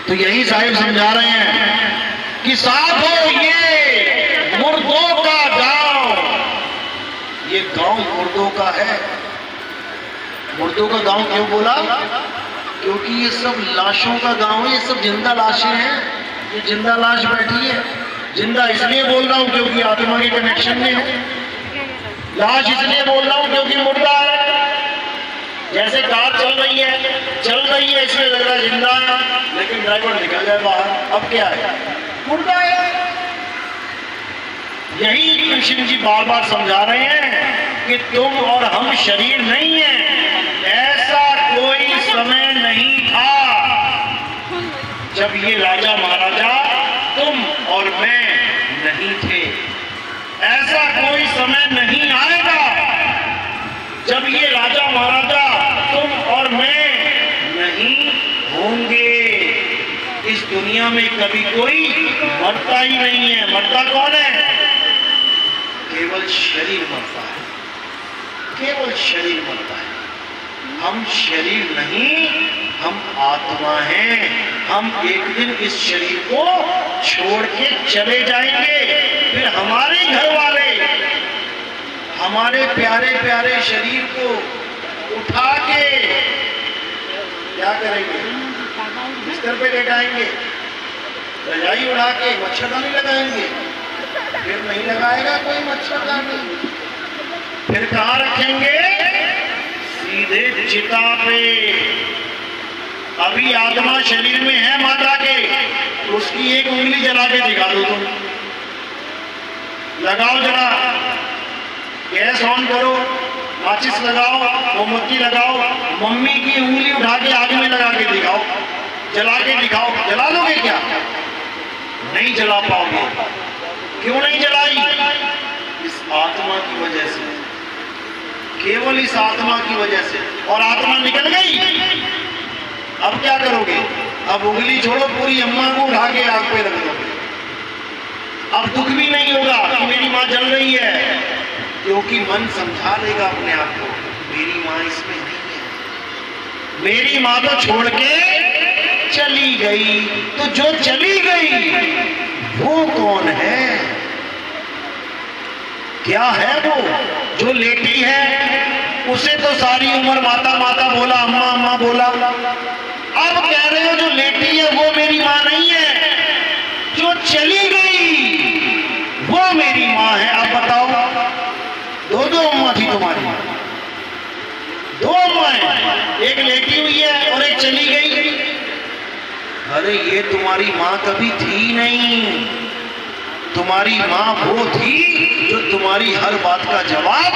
तो यही साहिब समझा रहे हैं कि साधो ये मुर्दों का गांव, ये गांव मुर्दों का है। मुर्दों का गांव क्यों बोला? क्योंकि ये सब लाशों का गांव है, ये सब जिंदा लाशें हैं। ये जिंदा लाश बैठी है। जिंदा इसलिए बोल रहा हूं क्योंकि आत्मा के कनेक्शन में है। लाश इसलिए बोल रहा हूं क्योंकि मुर्दा है। जैसे कार चल रही है इसलिए लग रहा है जिंदा है, लेकिन ड्राइवर निकल जाए बाहर, अब क्या है? मुर्दा है। यही कृष्ण जी बार बार समझा रहे हैं कि तुम और हम शरीर नहीं है। ऐसा कोई समय नहीं था जब ये राजा महाराजा तुम और मैं नहीं थे। ऐसा कोई समय नहीं आएगा जब ये राजा महाराजा तुम और मैं नहीं होंगे। इस दुनिया में कभी कोई मरता ही नहीं है। मरता कौन है? केवल शरीर मरता है, केवल शरीर मरता है। हम शरीर नहीं, हम आत्मा हैं। हम एक दिन इस शरीर को छोड़ के चले जाएंगे। फिर हमारे घर वाले हमारे प्यारे प्यारे शरीर को उठा के क्या करेंगे? बिस्तर पे लेटाएंगे, रजाई उड़ा के मच्छरदानी लगाएंगे। फिर नहीं लगाएगा कोई मच्छरदानी। फिर कहाँ रखेंगे? सीधे चिता पे। अभी आत्मा शरीर में है माता के, उसकी एक उंगली जला के दिखा दो तुम। लगाओ जरा, गैस ऑन करो, माचिस लगाओ, मोमबत्ती लगाओ, मम्मी की उंगली उठा के आग में लगा के दिखाओ, जला के दिखाओ। जला लोगे क्या? नहीं जला पाओगे। क्यों नहीं जलाई? इस आत्मा की वजह से, केवल इस आत्मा की वजह से। और आत्मा निकल गई, अब क्या करोगे? अब उंगली छोड़ो, पूरी अम्मा को उठा के आग पे रख दोगे। अब दुख भी नहीं होगा कि मेरी माँ जल रही है, क्योंकि मन समझा लेगा अपने आप को, मेरी माँ इसमें नहीं है। मेरी माँ तो छोड़ के चली गई। तो जो चली गई वो कौन है? क्या है वो? जो लेटी है उसे तो सारी उम्र माता माता बोला, अम्मा अम्मा बोला। अब कह रहे हो जो लेटी है वो मेरी माँ नहीं है, जो चली गई वो मेरी माँ है। अब बताओ, दो अम्मा थी तुम्हारी, दो अम्मा है, एक लेटी हुई है और एक चली गई। अरे ये तुम्हारी माँ कभी थी नहीं। तुम्हारी माँ वो थी जो तुम्हारी हर बात का जवाब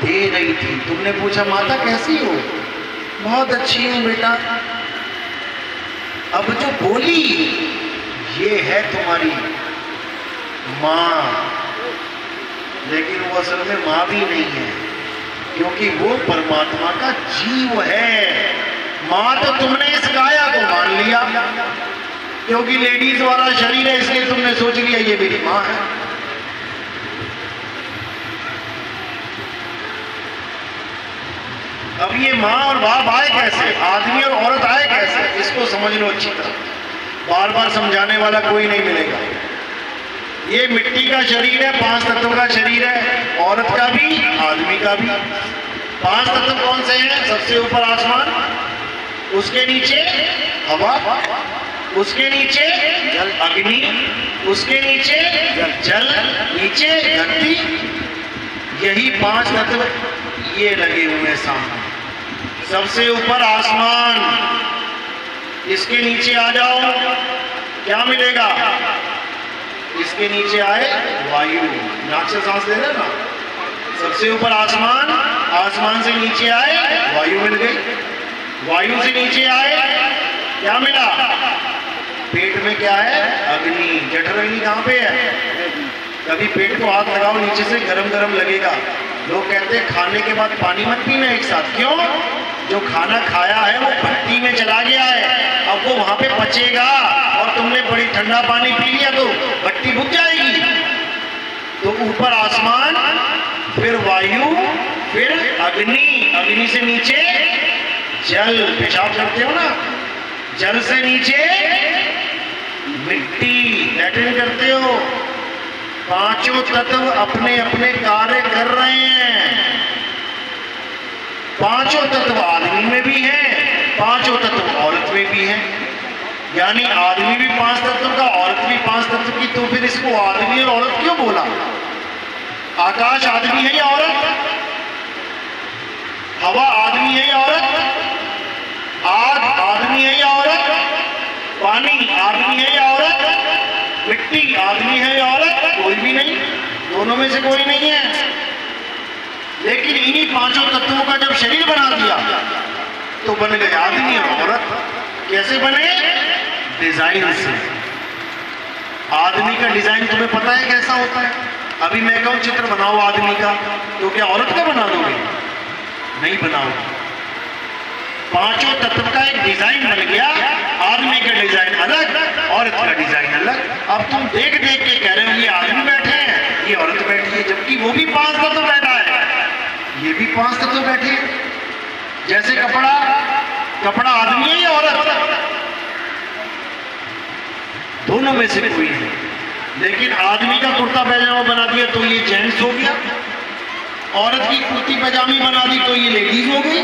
दे रही थी। तुमने पूछा माता कैसी हो? बहुत अच्छी हूँ बेटा। अब जो बोली ये है तुम्हारी माँ, लेकिन वो असल में माँ भी नहीं है, क्योंकि वो परमात्मा का जीव है। माँ तो तुमने इस काया को मान लिया, क्योंकि लेडीज वाला शरीर है, इसलिए तुमने सोच लिया ये मेरी माँ है। अब ये माँ और बाप आए कैसे, आदमी और औरत आए कैसे, इसको समझ लो अच्छी तरह। बार बार समझाने वाला कोई नहीं मिलेगा। ये मिट्टी का शरीर है, 5 तत्व का शरीर है, औरत का भी आदमी का भी। 5 तत्व कौन से हैं? सबसे ऊपर आसमान, उसके नीचे हवा, उसके नीचे अग्नि, उसके नीचे जल, नीचे धरती। यही 5 तत्व ये लगे हुए हैं सामने। सबसे ऊपर आसमान, इसके नीचे आ जाओ, क्या मिलेगा? इसके नीचे आए वायु, नाक से सांस ले रहे ना। सबसे ऊपर आसमान, आसमान से नीचे आए वायु मिल गई, वायु से नीचे आए क्या मिला? पेट में क्या है? अग्नि। जठराग्नि कहाँ पे है? कभी पेट को हाथ लगाओ, नीचे से गरम गरम लगेगा। लोग कहते हैं खाने के बाद पानी मत पीना एक साथ। क्यों? जो खाना खाया है वो भट्टी में चला गया है, अब वो वहां पे पचेगा, और तुमने बड़ी ठंडा पानी पी लिया तो भट्टी बुझ जाएगी। तो ऊपर आसमान, फिर वायु, फिर अग्नि, अग्नि से नीचे जल, पेशाब करते हो ना, जल से नीचे मिट्टी, लैट्रिन करते हो। 5 तत्व अपने अपने कार्य कर रहे हैं। 5 तत्व आदमी में भी हैं, 5 तत्व औरत में भी हैं। यानी आदमी भी 5 तत्व का, औरत भी 5 तत्व की। तो फिर इसको आदमी और औरत क्यों बोला? आकाश आदमी है या औरत? हवा आदमी है या औरत? आग आदमी है या औरत? पानी आदमी है या औरत? मिट्टी आदमी है या औरत? कोई भी नहीं, दोनों में से कोई नहीं है। लेकिन इन्हीं 5 तत्वों का जब शरीर बना दिया तो बन गए आदमी और औरत। कैसे बने? डिजाइन से। आदमी का डिजाइन तुम्हें पता है कैसा होता है? अभी मैं कहूं चित्र बनाओ आदमी का, तो क्या औरत का बना दोगे? नहीं बनाओगे। 5 तत्व का एक डिजाइन बन गया, आदमी का डिजाइन अलग, औरत का डिजाइन अलग। अब तुम देख देख के कह रहे हो ये आदमी बैठे हैं, ये औरत बैठी है, जबकि वो भी 5 तत्व बैठा है, ये भी 5 तत्व बैठे हैं। जैसे कपड़ा, कपड़ा आदमी है या औरत? दोनों में से कोई नहीं। लेकिन आदमी का कुर्ता पैजामा बना दिया तो ये जेंट्स हो गया, औरत की कुर्ती पैजामी बना दी तो ये लेडीज हो गई।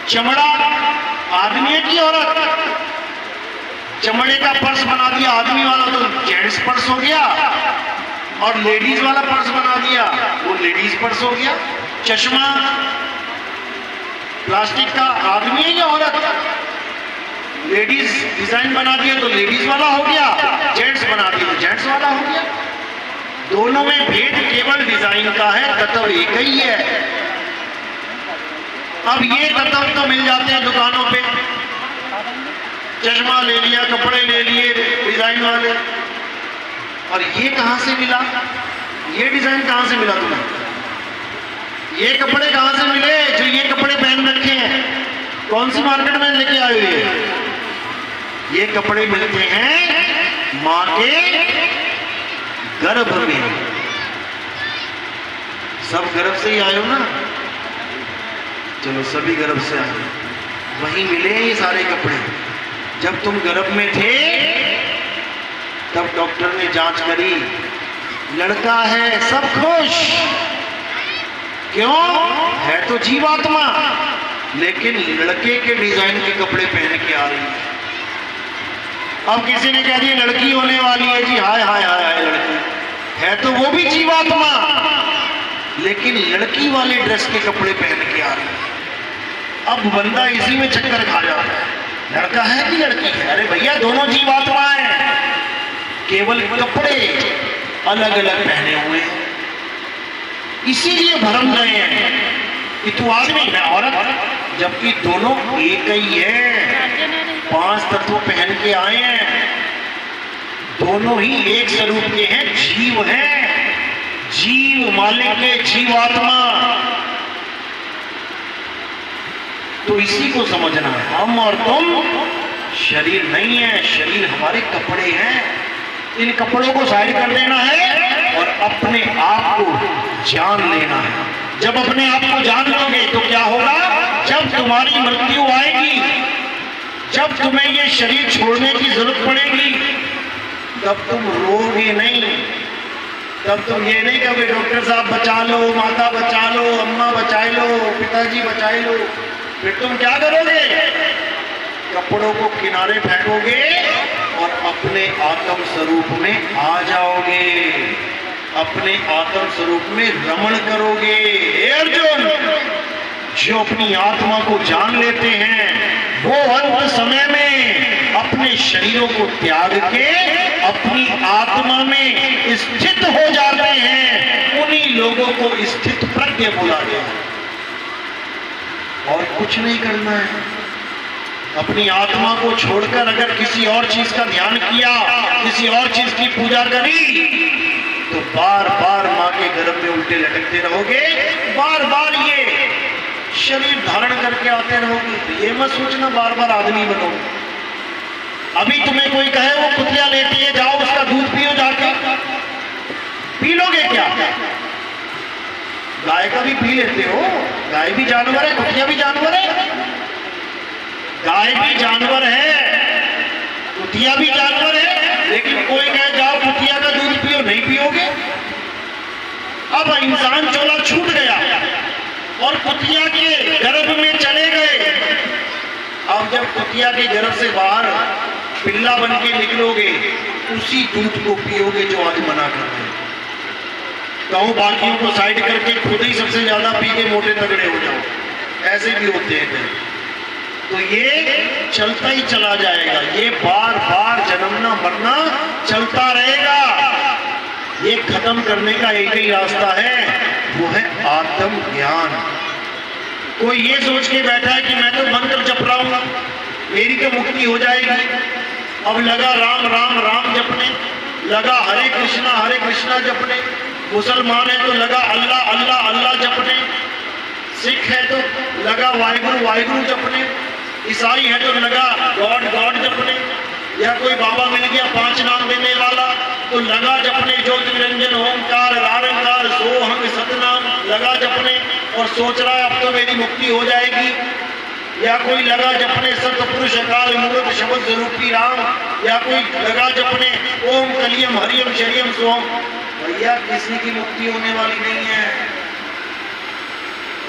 चमड़ा आदमी है कि औरत? चमड़े का पर्स बना दिया आदमी वाला तो जेंट्स पर्स हो गया, और लेडीज वाला पर्स बना दिया वो लेडीज पर्स हो गया। चश्मा प्लास्टिक का आदमी है या औरत? लेडीज डिजाइन बना दिया तो लेडीज वाला हो गया, जेंट्स बना दिया तो जेंट्स वाला हो गया। दोनों में भेद केवल डिजाइन का है, तत्व एक ही है। अब ये तत्व तो मिल जाते हैं दुकानों पे, चश्मा ले लिया, कपड़े ले लिए डिजाइन वाले, और ये कहां से मिला? ये डिजाइन कहां से मिला तुम्हें? ये कपड़े कहां से मिले जो ये कपड़े पहन रखे हैं? कौन सी मार्केट में लेके आए हुए? ये कपड़े मिलते हैं मां के गर्भ में। सब गर्भ से ही आए हो ना? चलो सभी गर्भ से आए, वहीं मिले ये सारे कपड़े। जब तुम गर्भ में थे तब डॉक्टर ने जांच करी, लड़का है, सब खुश। क्यों? है तो जीवात्मा, लेकिन लड़के के डिजाइन के कपड़े पहन के आ रही है। अब किसी ने कह दिया लड़की होने वाली है जी, हाय हाय हाय हाय, लड़की है तो वो भी जीवात्मा, लेकिन लड़की वाले ड्रेस के कपड़े पहन के आ रही है। अब बंदा इसी में चक्कर खा जाता है, लड़का है कि लड़की है? अरे भैया दोनों जीवात्मा है, केवल कपड़े अलग अलग पहने हुए हैं। इसीलिए भरम गए हैं कि तू आदमी मैं औरत, जबकि दोनों एक ही है। 5 तत्व पहन के आए हैं, दोनों ही एक स्वरूप के हैं, जीव हैं, जीव मालिक के जीवात्मा। तो इसी को समझना है, हम और तुम शरीर नहीं है, शरीर हमारे कपड़े हैं। इन कपड़ों को साइड कर देना है और अपने आप को जान लेना है। जब अपने आप को जान लोगे तो क्या होगा, जब तुम्हारी मृत्यु आएगी, जब तुम्हें ये शरीर छोड़ने की जरूरत पड़ेगी, तब तुम रोगे नहीं, तब तुम ये नहीं कहोगे डॉक्टर साहब बचा लो, माता बचा लो, अम्मा बचा लो, पिताजी बचा लो। फिर तुम क्या करोगे, कपड़ों को किनारे फेंकोगे और अपने आत्म स्वरूप में आ जाओगे, अपने आत्म स्वरूप में रमण करोगे। हे अर्जुन, जो अपनी आत्मा को जान लेते हैं वो अंत समय में अपने शरीरों को त्याग के अपनी आत्मा में स्थित हो जाते हैं। उन्हीं लोगों को स्थित प्रज्ञ बोला गया। और कुछ नहीं करना है, अपनी आत्मा को छोड़कर अगर किसी और चीज का ध्यान किया, किसी और चीज की पूजा करी, तो बार बार मां के गर्भ में उल्टे लटकते रहोगे, बार बार ये शरीर धारण करके आते रहोगे। तो ये मत सोचना बार बार आदमी बनो। अभी तुम्हें कोई कहे वो कुतिया लेती है, जाओ उसका दूध पियो जाके, पी लोगे क्या? गाय का भी पी लेते हो, गाय भी जानवर है, कुतिया भी जानवर है, गाय भी जानवर है, कुतिया भी जानवर है, लेकिन कोई कहे जाओ कुतिया का दूध पियो, नहीं पियोगे। अब इंसान चोला छूट गया और कुतिया के गर्भ में चले गए। अब जब कुतिया के गर्भ से बाहर पिल्ला बन के निकलोगे, उसी दूध को पियोगे जो आज मना कर रहे हैं। कहूं बाकियों को साइड करके खुद ही सबसे ज्यादा पी के मोटे तगड़े हो जाओ, ऐसे भी होते हैं। तो ये चलता ही चला जाएगा, ये बार बार जन्मना मरना चलता रहेगा। ये खत्म करने का एक ही रास्ता है, वो है आत्म ज्ञान। कोई ये सोच के बैठा है कि मैं तो मंत्र जप रहा हूं, मेरी तो मुक्ति हो जाएगी। अब लगा राम राम राम जपने, लगा हरे कृष्णा जपने, मुसलमान है तो लगा अल्लाह अल्लाह अल्लाह जपने, सिख है तो लगा वाहिगुरु वाहिगुरु जपने, ईसाई है तो लगा गॉड गॉड जपने, या कोई बाबा मिल गया 5 नाम देने वाला तो लगा जपने ज्योति निरंजन ओंकार निराकार सोहंग सतनाम लगा जपने और सोच रहा है अब तो मेरी मुक्ति हो जाएगी। या कोई लगा जपने सतपुरुष अकाल मूर्त शब्द स्वरूपी राम, या कोई लगा जपने ओम कलियम हरियम शरियम सोम। भैया किसी की मुक्ति होने वाली नहीं है,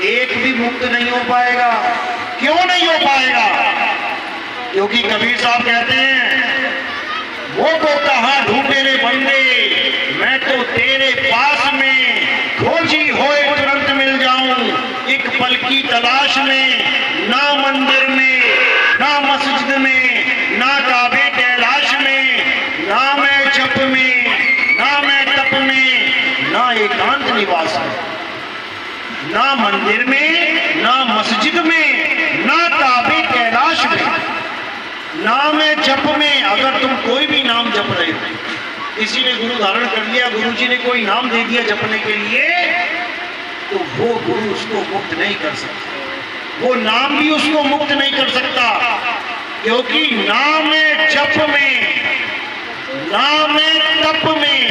एक भी मुक्त नहीं हो पाएगा। क्यों नहीं हो पाएगा? क्योंकि कबीर साहब कहते हैं वो को कहां ढूंढे रे बंदे, मैं तो तेरे पास में खोजी होए तुरंत मिल जाऊं। एक पल की तलाश में, ना मंदिर में, ना मस्जिद में, ना काबे कैलाश में, ना मैं जप में, ना मैं तप में, ना एकांत निवास में, ना मंदिर में, ना मस्जिद में, ना काबे कैलाश में, नाम है जप में। अगर तुम कोई भी नाम जप रहे हो, किसी ने गुरु धारण कर लिया, गुरु जी ने कोई नाम दे दिया जपने के लिए, तो वो गुरु उसको मुक्त नहीं कर सकता, वो नाम भी उसको मुक्त नहीं कर सकता। क्योंकि नाम है जप में, नाम है तप में,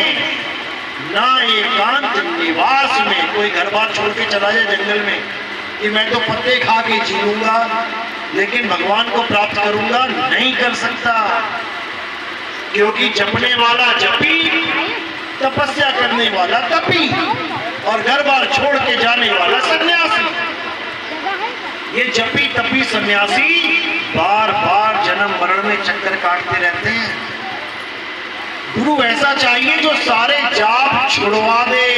ना एकांत निवास में। कोई घर बार छोड़ के चला जाए जंगल में कि मैं तो पत्ते खा के जी लूंगा लेकिन भगवान को प्राप्त करूंगा, नहीं कर सकता। क्योंकि जपने वाला जपी, तपस्या करने वाला तपी, और घर बार छोड़ के जाने वाला सन्यासी। ये जपी तपी सन्यासी बार बार जन्म मरण में चक्कर काटते रहते हैं। गुरु ऐसा चाहिए जो सारे जाप छुड़वा दे,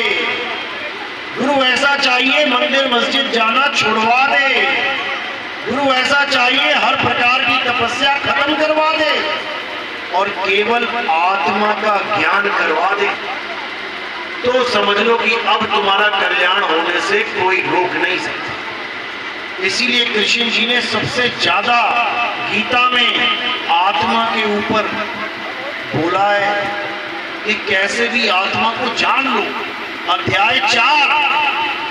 गुरु ऐसा चाहिए मंदिर मस्जिद जाना छुड़वा दे, गुरु ऐसा चाहिए हर प्रकार की तपस्या खत्म करवा दे और केवल आत्मा का ज्ञान करवा दे। तो समझ लो कि अब तुम्हारा कल्याण होने से कोई रोक नहीं सकता। इसीलिए कृष्ण जी ने सबसे ज्यादा गीता में आत्मा के ऊपर बोला है कि कैसे भी आत्मा को जान लो। अध्याय 4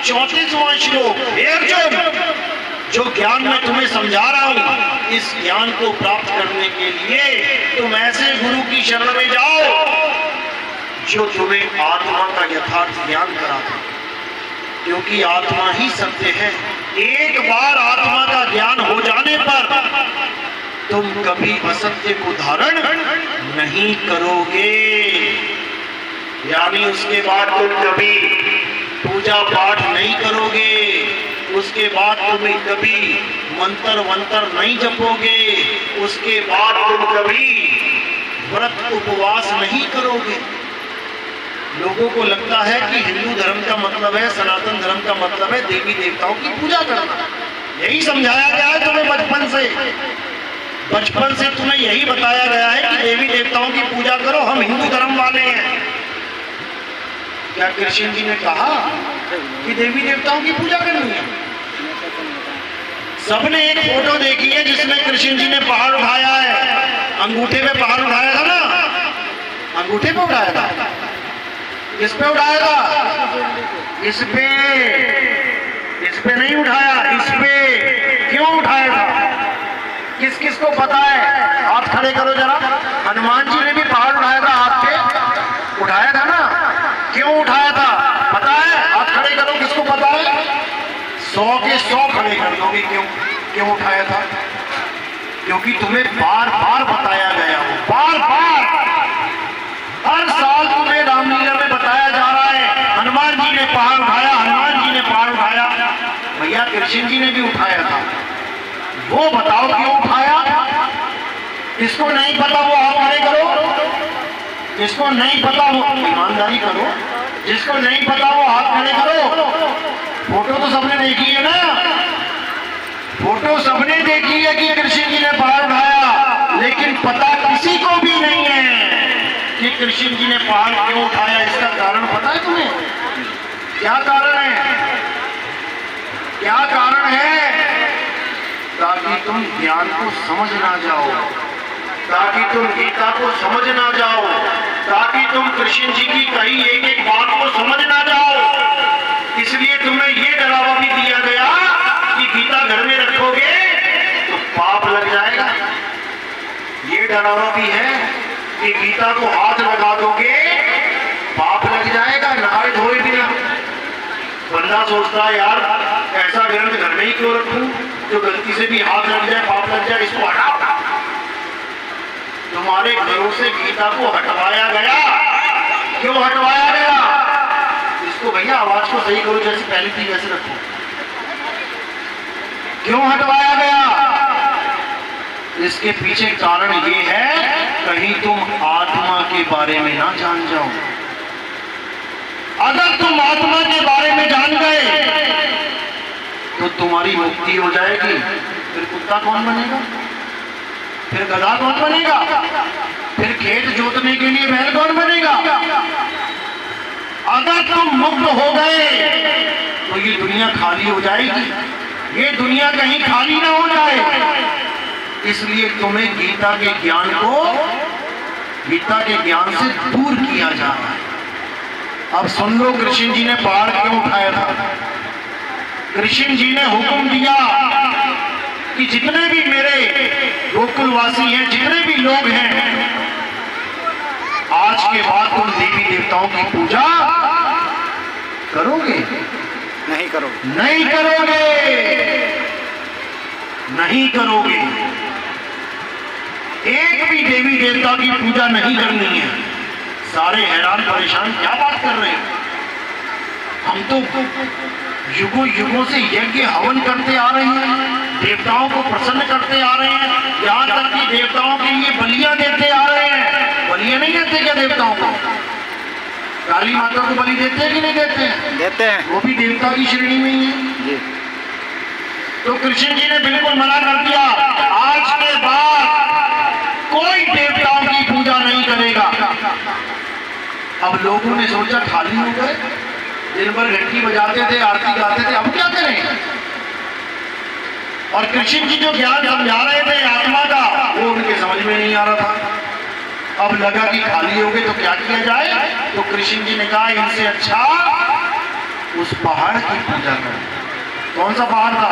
34वां श्लोक, हे अर्जुन, जो ज्ञान मैं तुम्हें समझा रहा हूं, इस ज्ञान को प्राप्त करने के लिए तुम ऐसे गुरु की शरण में जाओ जो तुम्हें आत्मा का यथार्थ ज्ञान कराता, क्योंकि आत्मा ही सत्य है। एक बार आत्मा का ज्ञान हो जाने पर तुम कभी असत्य को धारण नहीं करोगे। यानी उसके बाद तुम कभी पूजा पाठ नहीं करोगे, उसके बाद तुम कभी मंत्र वंत्र नहीं जपोगे, उसके बाद तुम कभी व्रत उपवास नहीं करोगे। लोगों को लगता है कि हिंदू धर्म का मतलब है, सनातन धर्म का मतलब है देवी देवताओं की पूजा करना। यही समझाया गया है तुम्हें बचपन से तुम्हें यही बताया गया है कि देवी देवताओं की पूजा करो, हम हिंदू धर्म वाले हैं। क्या कृष्ण जी ने कहा कि देवी देवताओं की पूजा करनी है? सबने एक फोटो देखी है जिसमें कृष्ण जी ने पहाड़ उठाया है, अंगूठे पे पहाड़ उठाया था ना, अंगूठे पे उठाया था। किस पे उठाया था? इस पे नहीं उठाया, इस पे। क्यों उठाया था? किस किस को पता है? हाथ खड़े करो जरा। हनुमान जी ने भी पहाड़ उठाया था, हाथ पे उठाया था ना। क्यों उठाया था पता है? हाथ खड़े करो, किसको पता है? 100 के 100 खड़े कर दोगे। क्यों उठाया था? क्योंकि तुम्हें बार बार बताया गया हो, बार बार हर साल तुम्हें रामलीला में बताया जा रहा है, हनुमान जी ने पहाड़ उठाया, हनुमान जी ने पहाड़ उठाया। भैया कृष्ण जी ने भी उठाया था, वो बताओ क्यों उठाया? इसको नहीं पता वो हाथ खड़े करो, जिसको नहीं पता वो ईमानदारी करो, जिसको नहीं पता वो हाथ खड़े करो। फोटो तो सबने देखी है ना, फोटो सबने देखी है कि कृष्ण जी ने पहाड़ उठाया, लेकिन पता किसी को भी नहीं है कि कृष्ण जी ने पहाड़ क्यों उठाया। इसका कारण पता है तुम्हें? क्या कारण है? क्या कारण है? ताकि तुम ज्ञान को समझ ना जाओ, ताकि तुम गीता को समझ ना जाओ, ताकि तुम कृष्ण जी की कही एक एक बात को समझ ना जाओ। इसलिए तुम्हें ये डरावा भी दिया गया कि गीता घर में रखोगे तो पाप लग जाएगा। ये डरावा भी है कि गीता को हाथ लगा दोगे पाप लग जाएगा, नहाए धोए बिना। बंदा सोचता है यार ऐसा ग्रंथ घर में ही क्यों रखूं जो गलती से भी हाथ लग जाए, पाप लग जाए, इसको हटाओ। तुम्हारे घरों से गीता को हटवाया गया। क्यों हटवाया गया? इसको भैया आवाज को सही करो, जैसे पहले थी वैसे रखो। क्यों हटवाया गया? इसके पीछे कारण ये है कहीं तुम आत्मा के बारे में ना जान जाओ। अगर तुम आत्मा के बारे में जान गए तो तुम्हारी मुक्ति हो जाएगी। फिर कुत्ता कौन बनेगा? फिर गधा कौन बनेगा? फिर खेत जोतने के लिए बैल कौन बनेगा? अगर तुम मुक्त हो गए तो ये दुनिया खाली हो जाएगी। ये दुनिया कहीं खाली ना हो जाए, इसलिए तुम्हें गीता के ज्ञान को, गीता के ज्ञान से दूर किया जा रहा है। अब सुन लो कृष्ण जी ने पहाड़ क्यों उठाया था। कृष्ण जी ने हुक्म दिया कि जितने भी मेरे गोकुलवासी हैं, जितने भी लोग हैं, आज के बाद तुम देवी देवताओं की पूजा करोगे? नहीं करोगे। नहीं करोगे, नहीं करोगे। एक भी देवी देवता की पूजा नहीं करनी है। सारे हैरान परेशान, क्या बात कर रहे हैं? हम तो युगों युगों से यज्ञ हवन करते आ रहे हैं, देवताओं को प्रसन्न करते आ रहे हैं, यहाँ तक कि देवताओं के लिए बलियां देते आ रहे हैं। बलियां नहीं देते क्या देवताओं को? काली माता को बलि देते हैं कि नहीं देते हैं? देते हैं। वो भी देवता की श्रेणी में ही है जी। तो कृष्ण जी ने बिल्कुल मना कर दिया, आज के बाद कोई देवताओं की पूजा नहीं करेगा। अब लोगों ने सोचा खाली हो गए, दिन भर घंटी बजाते थे, आरती गाते थे, अब क्या करें? और कृष्ण जी जो ज्ञान समझा रहे थे आत्मा का, वो उनके समझ में नहीं आ रहा था। अब लगा कि खाली हो गए तो क्या किया जाए, तो कृष्ण जी ने कहा इनसे अच्छा उस पहाड़ की पूजा करो। कौन सा पहाड़ था?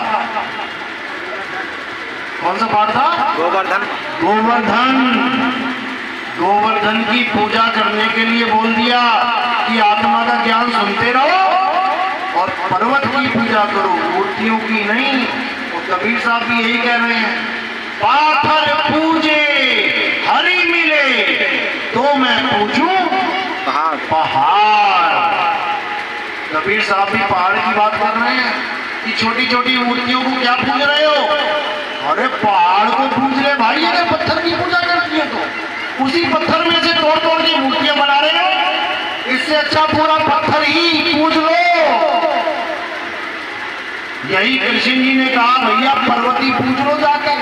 कौन सा पहाड़ था? गोवर्धन। गोवर्धन। गोवर्धन की पूजा करने के लिए बोल दिया कि आत्मा का ज्ञान सुनते रहो और पर्वत की पूजा करो, मूर्तियों की नहीं। और कबीर साहब भी यही कह रहे हैं, पाथर पूजे हरि मिले तो मैं पूजूं पहाड़। कबीर साहब भी पहाड़ की बात कर रहे हैं कि छोटी छोटी मूर्तियों को क्या पूज रहे हो? अरे पहाड़ को पूज रहे भाई, अगर पत्थर की पूजा करती है तो उसी पत्थर में से तोड़ तोड़ के मूर्तियां बना रहे हो। इससे अच्छा पूरा पत्थर ही पूज लो। यही कृष्ण जी ने कहा भैया पर्वती पूज लो जाके,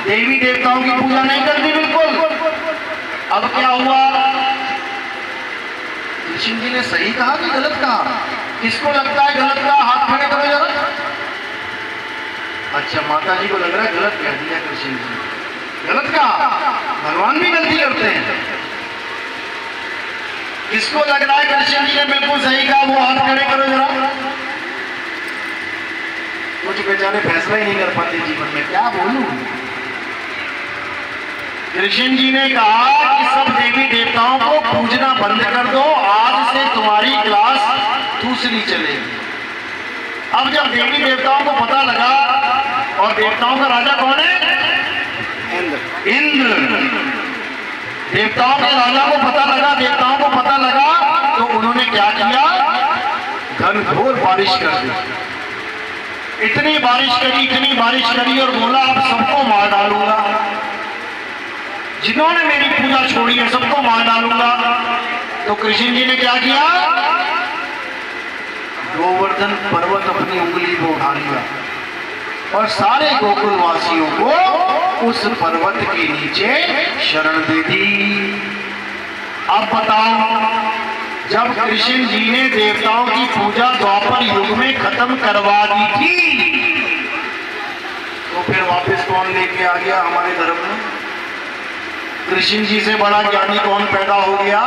देवी देवताओं की पूजा नहीं करती बिल्कुल। अब क्या हुआ? कृष्ण जी ने सही कहा कि गलत कहा? किसको लगता है गलत कहा? हाथ खड़े करो जरा। अच्छा, माता जी को लग रहा है गलत कह दिया कृष्ण जी। गलत कहा? भगवान भी गलती करते हैं। किसको लग रहा है कृष्ण जी ने बिल्कुल सही कहा? वो हाथ खड़े करो जरा। कुछ बेचारे फैसला ही नहीं कर पाते जीवन में, क्या बोलूं। कृष्ण जी ने कहा कि सब देवी देवताओं को पूजना बंद कर दो, आज से तुम्हारी क्लास दूसरी चलेगी। अब जब देवी देवताओं को पता लगा, और देवताओं का राजा कौन है? इंद्र। देवताओं के राजा को पता लगा, देवताओं को पता लगा, तो उन्होंने क्या किया? घनघोर बारिश कर दी। इतनी बारिश करी और बोला अब सबको मार डालूंगा, जिन्होंने मेरी पूजा छोड़ी है सबको मार डालूंगा। तो कृष्ण जी ने क्या किया? गोवर्धन पर्वत अपनी उंगली को उठा लिया और सारे गोकुल वासियों को उस पर्वत के नीचे शरण दे दी। अब बताओ, जब कृष्ण जी ने देवताओं की पूजा द्वापर युग में खत्म करवा दी थी, तो फिर वापस कौन लेके आ गया हमारे धर्म में? कृष्ण जी से बड़ा ज्ञानी कौन पैदा हो गया,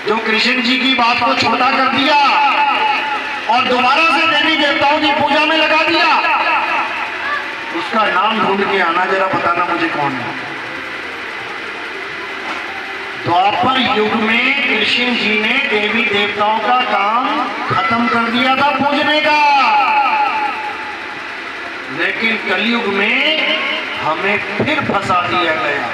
जो कृष्ण जी की बात को छोटा कर दिया और दोबारा से देवी देवताओं की पूजा में लगा दिया? उसका नाम ढूंढ के आना जरा, बताना मुझे कौन है। द्वापर युग में कृष्ण जी ने देवी देवताओं का काम खत्म कर दिया था पूजने का, लेकिन कलयुग में हमें फिर फंसा दिया गया।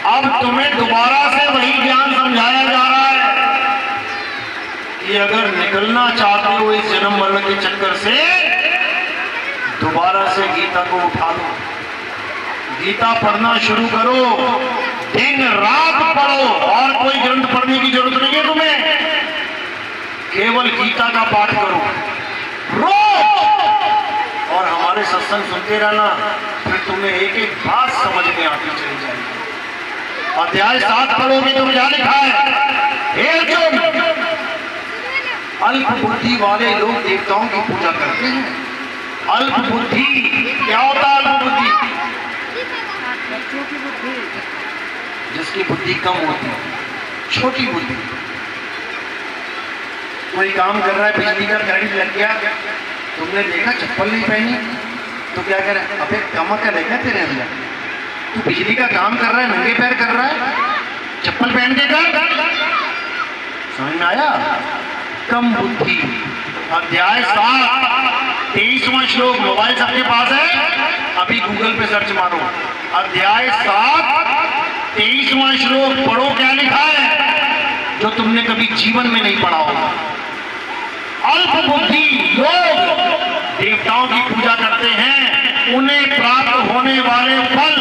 अब तुम्हें दोबारा से वही ज्ञान समझाया जा रहा है कि अगर निकलना चाहते हो इस जन्म मरण के चक्कर से, दोबारा से गीता को उठा लो, गीता पढ़ना शुरू करो, दिन रात पढ़ो, और कोई ग्रंथ पढ़ने की जरूरत नहीं है तुम्हें। केवल गीता का पाठ करो रोज, और हमारे सत्संग सुनते रहना, फिर तुम्हें एक एक बात समझ में आती चली जाएगी। अध्याय 7 पढ़ोगे तो क्या लिखा है? हे अर्जुन, अल्प बुद्धि वाले लोग देवताओं की पूजा करते हैं। अल्प बुद्धि क्या होता है? अल्प बुद्धि जिसकी बुद्धि कम होती है, छोटी बुद्धि। कोई काम कर रहा है, बिजली का करंट लग गया, तुमने देखा चप्पल नहीं पहनी, तो क्या कह रहा है? अबे कमर का देखा तेरे अंदर, तू बिजली का काम कर रहा है, नंगे पैर कर रहा है, चप्पल पहन के कर। समझ में आया? कम बुद्धि। अध्याय 7 23वां श्लोक, मोबाइल सबके पास है, अभी गूगल पे सर्च मारो। अध्याय 7 23वां श्लोक पढ़ो, क्या लिखा है जो तुमने कभी जीवन में नहीं पढ़ा होगा। अल्प बुद्धि लोग देवताओं की पूजा करते हैं, उन्हें प्राप्त होने वाले फल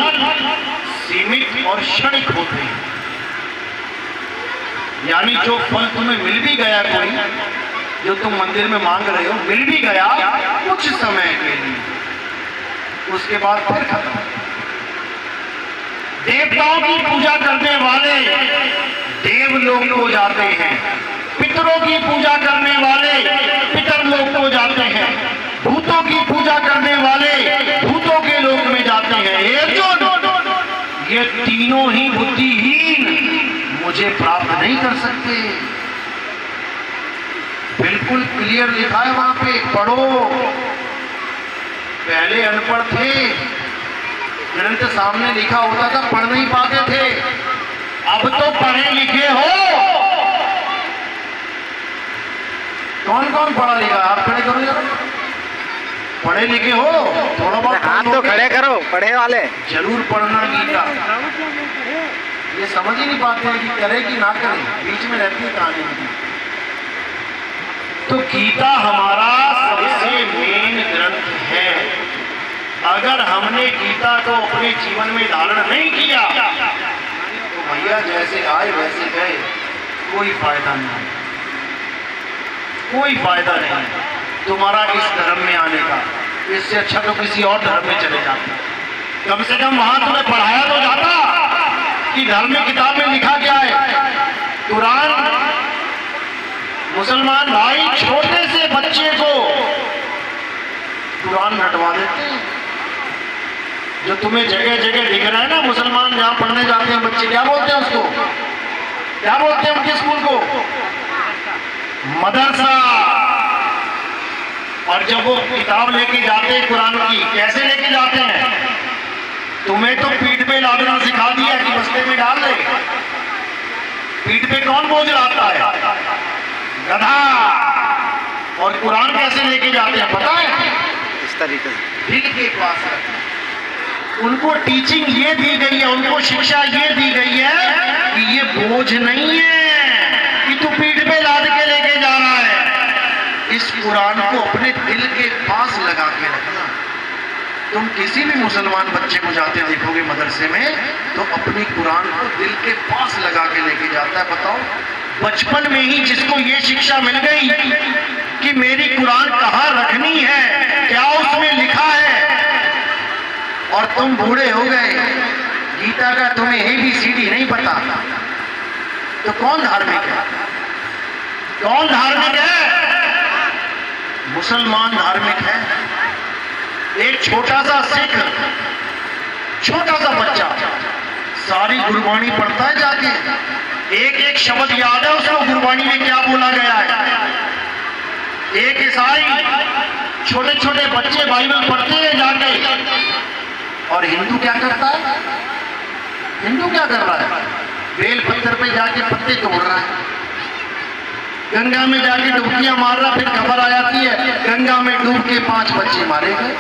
सीमित और क्षणिक होते हैं। यानी जो फल तुम्हें मिल भी गया, कोई जो तुम मंदिर में मांग रहे हो मिल भी गया कुछ समय के लिए, उसके बाद फिर खत्म। देवताओं की पूजा करने वाले देवलोक को जाते हैं, पितरों की पूजा करने वाले पितरलोक को जाते हैं, भूतों की पूजा करने वाले भूतों के लोक में जाते हैं। हे अर्जुन, ये तीनों ही बुद्धिहीन मुझे प्राप्त नहीं कर सकते। बिल्कुल क्लियर लिखा है वहां पे, पढ़ो। पहले अनपढ़ थे, ग्रंथ सामने लिखा होता था, पढ़ नहीं पाते थे। अब तो पढ़े लिखे हो। कौन कौन पढ़ा लिखा? आप खड़े करो जरा। पढ़े लिखे हो, थोड़ा बहुत हाथ तो खड़े करो, पढ़े वाले। जरूर पढ़ना गीता। ये समझ ही नहीं पाते हैं कि करे कि ना करे, बीच में रहती है कहानी। तो गीता हमारा सबसे मेन ग्रंथ है। अगर हमने गीता को अपने जीवन में धारण नहीं किया तो भैया जैसे आए वैसे गए, कोई फायदा नहीं, कोई फायदा नहीं तुम्हारा इस धर्म में आने का। इससे अच्छा तो किसी और धर्म में चले जाते। कम से कम वहां तुम्हें पढ़ाया तो जाता कि धर्म में किताब में लिखा क्या है। कुरान, मुसलमान भाई छोटे से बच्चे को कुरान रटवा देते हैं। जो तुम्हें जगह जगह दिख रहा है ना, मुसलमान जहां पढ़ने जाते हैं बच्चे, क्या बोलते हैं उसको? क्या बोलते हैं उनके स्कूल को? मदरसा। और जब वो किताब लेके जाते हैं कुरान की, कैसे लेके जाते हैं? तुम्हें तो पीठ पे लादना सिखा दिया कि बस्ते में डाल दे। पीठ पे कौन बोझ लाता है? गधा। और कुरान कैसे लेके जाते हैं पता है? इस तरीके से दिल के पास है। उनको टीचिंग ये दी गई है, उनको शिक्षा ये दी गई है कि ये बोझ नहीं है कि तू पीठ पे लाद के लेके जा रहा है। इस कुरान को अपने दिल के पास लगा के रखना। तुम किसी भी मुसलमान बच्चे को जाते देखोगे मदरसे में, तो अपनी कुरान को दिल के पास लगा के लेके जाता है। बताओ, बचपन में ही जिसको ये शिक्षा मिल गई कि मेरी कुरान कहाँ रखनी है, क्या उसमें लिखा है, और तुम बूढ़े हो गए, गीता का तुम्हें ABCD नहीं पता, तो कौन धार्मिक है? कौन धार्मिक है? मुसलमान धार्मिक है। एक छोटा सा सिख, छोटा सा बच्चा सारी गुरबाणी पढ़ता है जाके, एक एक शब्द याद है उसको गुरबाणी में क्या बोला गया है। एक ईसाई, छोटे छोटे बच्चे बाइबल पढ़ते हैं जाके। और हिंदू क्या करता है? हिंदू क्या कर रहा है? बेल पत्थर पे जाके पत्ते तोड़ रहा है, गंगा में जाके डुबकियां मार रहा। फिर खबर आ जाती है गंगा में डूब के 5 बच्चे मारे गए।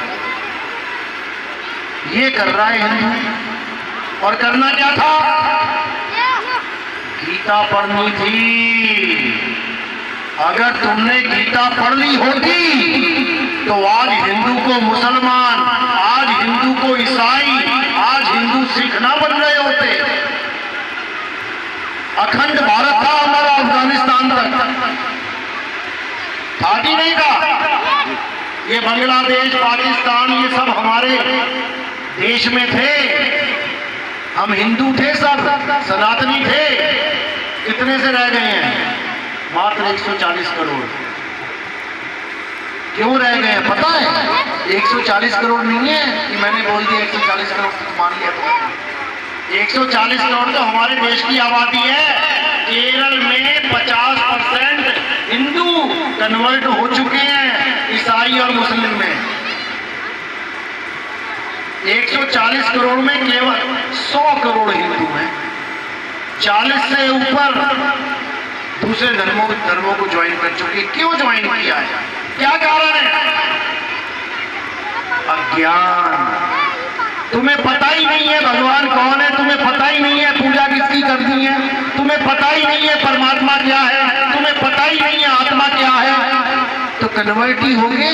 ये कर रहा है हिंदू। और करना क्या था? गीता पढ़नी थी। अगर तुमने गीता पढ़ ली होती तो आज हिंदू को मुसलमान, आज हिंदू को ईसाई, आज हिंदू सिख ना बन रहे होते। अखंड भारत था हमारा, अफगानिस्तान तक था कि नहीं था? ये बांग्लादेश, पाकिस्तान, ये सब हमारे देश में थे। हम हिंदू थे, सब सनातनी थे। कितने से रह गए हैं? मात्र 140 करोड़। क्यों रह गए हैं पता है? 140 करोड़ नहीं है कि मैंने बोल दिया 140 करोड़ तो मान लिया। तो 140 करोड़ तो हमारे देश की आबादी है। केरल में 50% हिंदू कन्वर्ट हो चुके हैं ईसाई और मुस्लिम में। 140 करोड़ में केवल 100 करोड़ हिंदू हैं। 40 से ऊपर दूसरे धर्मों को ज्वाइन कर चुके। क्यों ज्वाइन किया है? क्या कारण है? अज्ञान। तुम्हें पता ही नहीं है भगवान कौन है, तुम्हें पता ही नहीं है पूजा किसकी करनी है, तुम्हें पता ही नहीं है परमात्मा क्या है, तुम्हें पता ही नहीं है आत्मा क्या है, तो कन्वर्ट ही होंगे।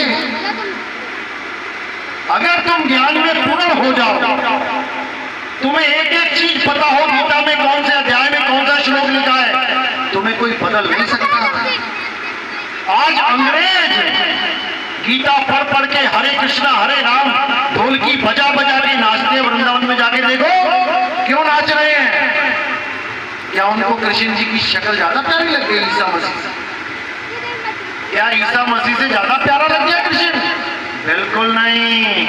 अगर तुम ज्ञान में पूर्ण हो जाओ, तुम्हें एक एक चीज पता हो, गीता में कौन से अध्याय में कौन सा श्लोक लिखा है, तुम्हें कोई बदल नहीं सकता। आज अंग्रेज गीता पढ़ पढ़ के हरे कृष्णा हरे राम ढोलकी बजा बजा के नाचते। वृंदावन में जाके देखो क्यों नाच रहे हैं। क्या उनको कृष्ण जी की शक्ल ज्यादा प्यारी लग गई ईसा मसीह से? क्या ईसा मसीह से ज्यादा प्यारा लग गया कृष्ण? बिल्कुल नहीं।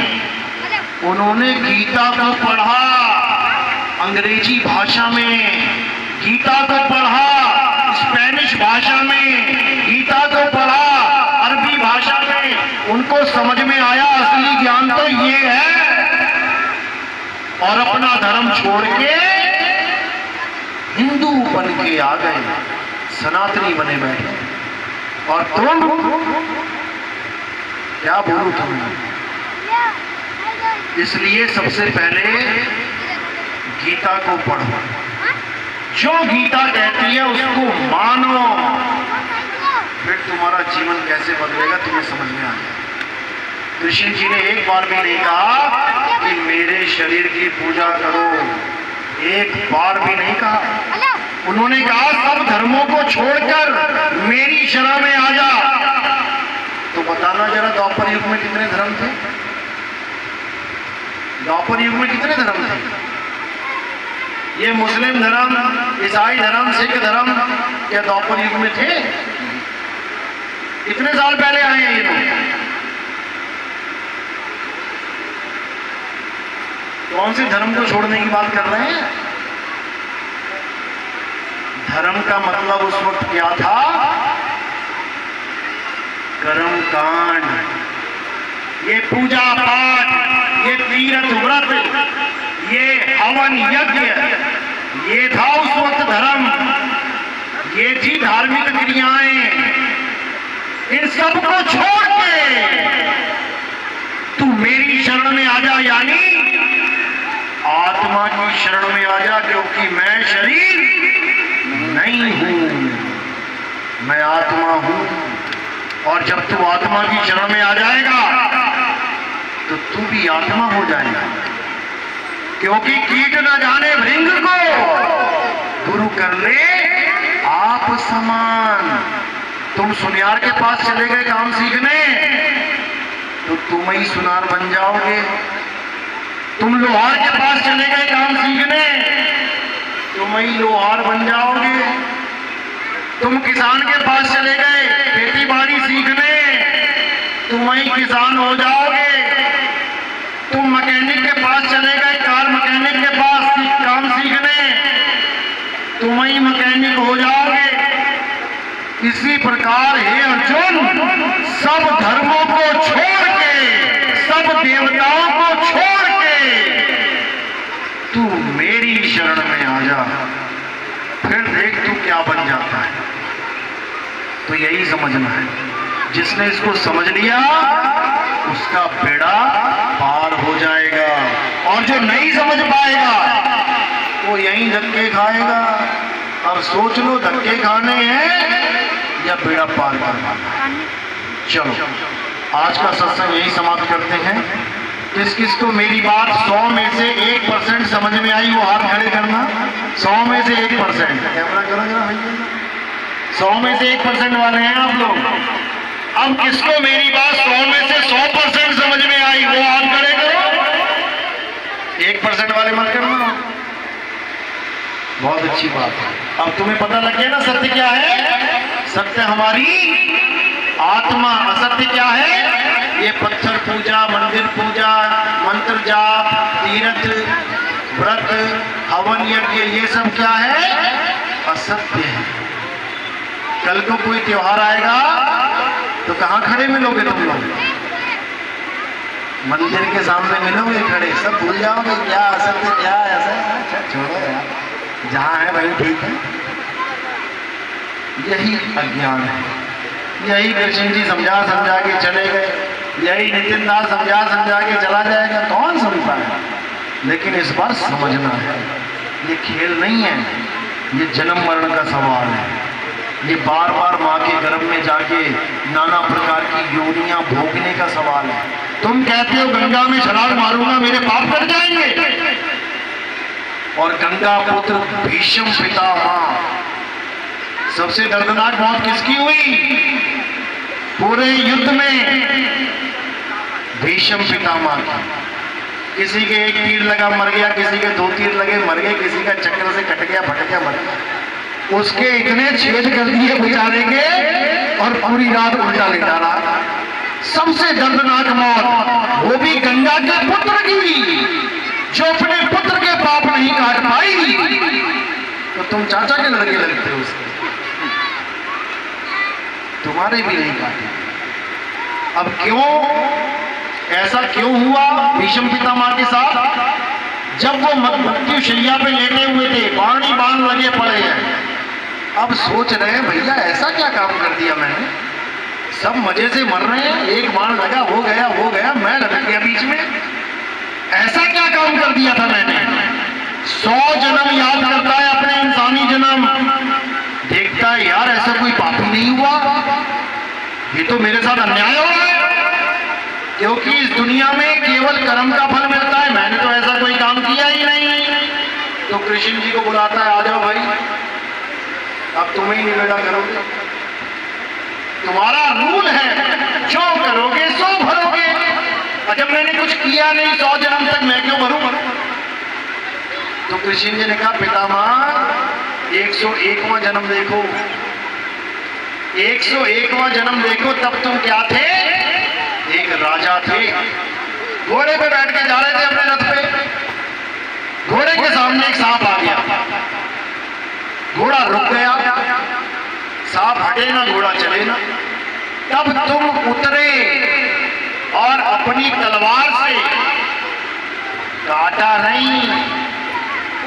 उन्होंने गीता को पढ़ा अंग्रेजी भाषा में, गीता को पढ़ा स्पेनिश भाषा में, गीता को पढ़ा अरबी भाषा में। उनको समझ में आया असली ज्ञान तो ये है, और अपना धर्म छोड़ के हिंदू बन के आ गए, सनातनी बने बैठे। और तुम क्या बोलूं तुम्हें? इसलिए सबसे पहले गीता को पढ़ो, जो गीता कहती है उसको मानो, फिर तुम्हारा जीवन कैसे बदलेगा तुम्हें समझ में आ जाएगा। कृष्ण जी ने एक बार भी नहीं कहा कि मेरे शरीर की पूजा करो, एक बार भी नहीं कहा। उन्होंने कहा सब धर्मों को छोड़कर मेरी शरण में आ जा। तो बताना जरा, द्वापर युग में कितने धर्म थे? द्वापर युग में कितने धर्म थे? ये मुस्लिम धर्म, ईसाई धर्म, सिख धर्म क्या द्वापर युग में थे? कितने साल पहले आए हैं ये लोग? कौन से धर्म को छोड़ने की बात कर रहे हैं? धर्म का मतलब उस वक्त क्या था? कर्म कांड, ये पूजा पाठ, ये तीर्थ व्रत, ये हवन यज्ञ, ये था उस वक्त धर्म। ये थी धार्मिक क्रियाएं। इन सबको छोड़ के तू मेरी शरण में आ जा, यानी आत्मा की शरण में आ जा, क्योंकि मैं शरीर नहीं हूं, मैं आत्मा हूं। और जब तू आत्मा की शरण में आ जाएगा तो तू भी आत्मा हो जाएगा, क्योंकि कीट न जाने भृंग को गुरु कर ले आप समान। तुम सुनियार के पास चले गए काम सीखने तो तुम ही सुनार बन जाओगे। तुम लोहार के पास चले गए काम सीखने, तुम ही लोहार बन जाओगे। तुम किसान के पास चले गए खेती बाड़ी सीखने, तुम ही किसान हो जाओगे। तुम मैकेनिक के पास चले गए, कार मैकेनिक के पास काम सीखने, तुम ही मैकेनिक हो जाओगे। इसी प्रकार हे अर्जुन, सब धर्मों को छोड़ के, सब देवताओं को छोड़ के तू मेरी शरण में आ जा, फिर देख तू क्या बन जाता है। तो यही समझना है, जिसने इसको समझ लिया उसका बेड़ा पार हो जाएगा, और जो नहीं समझ पाएगा वो यहीं धक्के खाएगा। अब सोच लो, धक्के खाने हैं या बेड़ा पार करना है। चलो आज का सत्संग यही समाप्त करते हैं। किस किस को मेरी बात 100 में से 1% समझ में आई वो हाथ खड़े करना। 100 में से 1%, कैमरा करो जरा भैया। 100 में से 1% वाले हैं आप लोग। अब किसको मेरी बात 100 में से 100% समझ में आई वो हाथ खड़े करो। 1% वाले मत करना। बहुत अच्छी बात है। अब तुम्हें पता लग गया ना सत्य क्या है? सत्य हमारी आत्मा, असत्य क्या है? ये पत्थर पूजा, मंदिर पूजा, मंत्र जाप, तीर्थ व्रत, हवन यज्ञ, ये सब क्या है? असत्य है। कल को कोई त्योहार आएगा तो कहाँ खड़े मिलोगे तुम लोग? मंदिर के सामने मिलोगे खड़े, सब भूल जाओगे क्या असत्य क्या ऐसा। अच्छा छोड़ो यार, जहाँ है वही ठीक है। यही अज्ञान है। यही कृष्ण जी समझा समझा के चले गए, यही नितिन दास समझा के चला जाएगा, कौन सुनता है? लेकिन इस बार समझना है, ये खेल नहीं है, ये जन्म मरण का सवाल है। ये बार बार माँ के गर्भ में जाके नाना प्रकार की योनियां भोगने का सवाल है। तुम कहते हो गंगा में छलांग मारूंगा मेरे पाप कट जाएंगे, और गंगा पुत्र भीष्म पितामह, सबसे दर्दनाक मौत किसकी हुई पूरे युद्ध में? भीष्म पितामह की। किसी के एक तीर लगा मर गया, किसी के 2 तीर लगे मर गए, किसी का चक्कर से कट गया, फट गया, मर गया। उसके इतने छेद कर दिए बेचारे के, और पूरी रात उल्टा लेटा रहा। सबसे दर्दनाक मौत वो भी गंगा के पुत्र की, जो अपने पुत्र के पाप नहीं काट पाई। तो तुम चाचा के लड़के लगते हो उसके, तुम्हारे भी नहीं काटे। अब क्यों ऐसा क्यों हुआ भीष्म पितामह के साथ? जब वो मृत्यु शैया पे लेटे हुए थे, बाणी बाण लगे पड़े हैं, अब सोच रहे हैं भैया ऐसा क्या काम कर दिया मैंने, सब मजे से मर रहे हैं, एक बाण लगा हो गया, मैं लटक गया बीच में, ऐसा क्या काम कर दिया था मैंने? 100 जन्म याद करता है अपने इंसानी जन्म, देखता है यार ऐसा कोई पापी नहीं हुआ, ये तो मेरे साथ अन्याय हो रहा है, क्योंकि इस दुनिया में केवल कर्म का फल मिलता है, मैंने तो ऐसा कोई काम किया ही नहीं। तो कृष्ण जी को बुलाता है, आ जाओ भाई, अब तुम्हें ही निवेड़ा करोगे, तुम्हारा रूल है, जो करोगे सो भरोगे, और जब मैंने कुछ किया नहीं 100 जन्म तक मैं क्यों भरूं? तो कृष्ण जी ने कहा पितामह 101वां जन्म देखो, 101वां जन्म देखो, तब तुम क्या थे? एक राजा थे, घोड़े पे बैठ के जा रहे थे अपने रथ पे, घोड़े के सामने एक सांप आ गया, घोड़ा रुक गया, सांप हटे ना, घोड़ा चले ना, तब तुम उतरे और अपनी तलवार से काटा नहीं,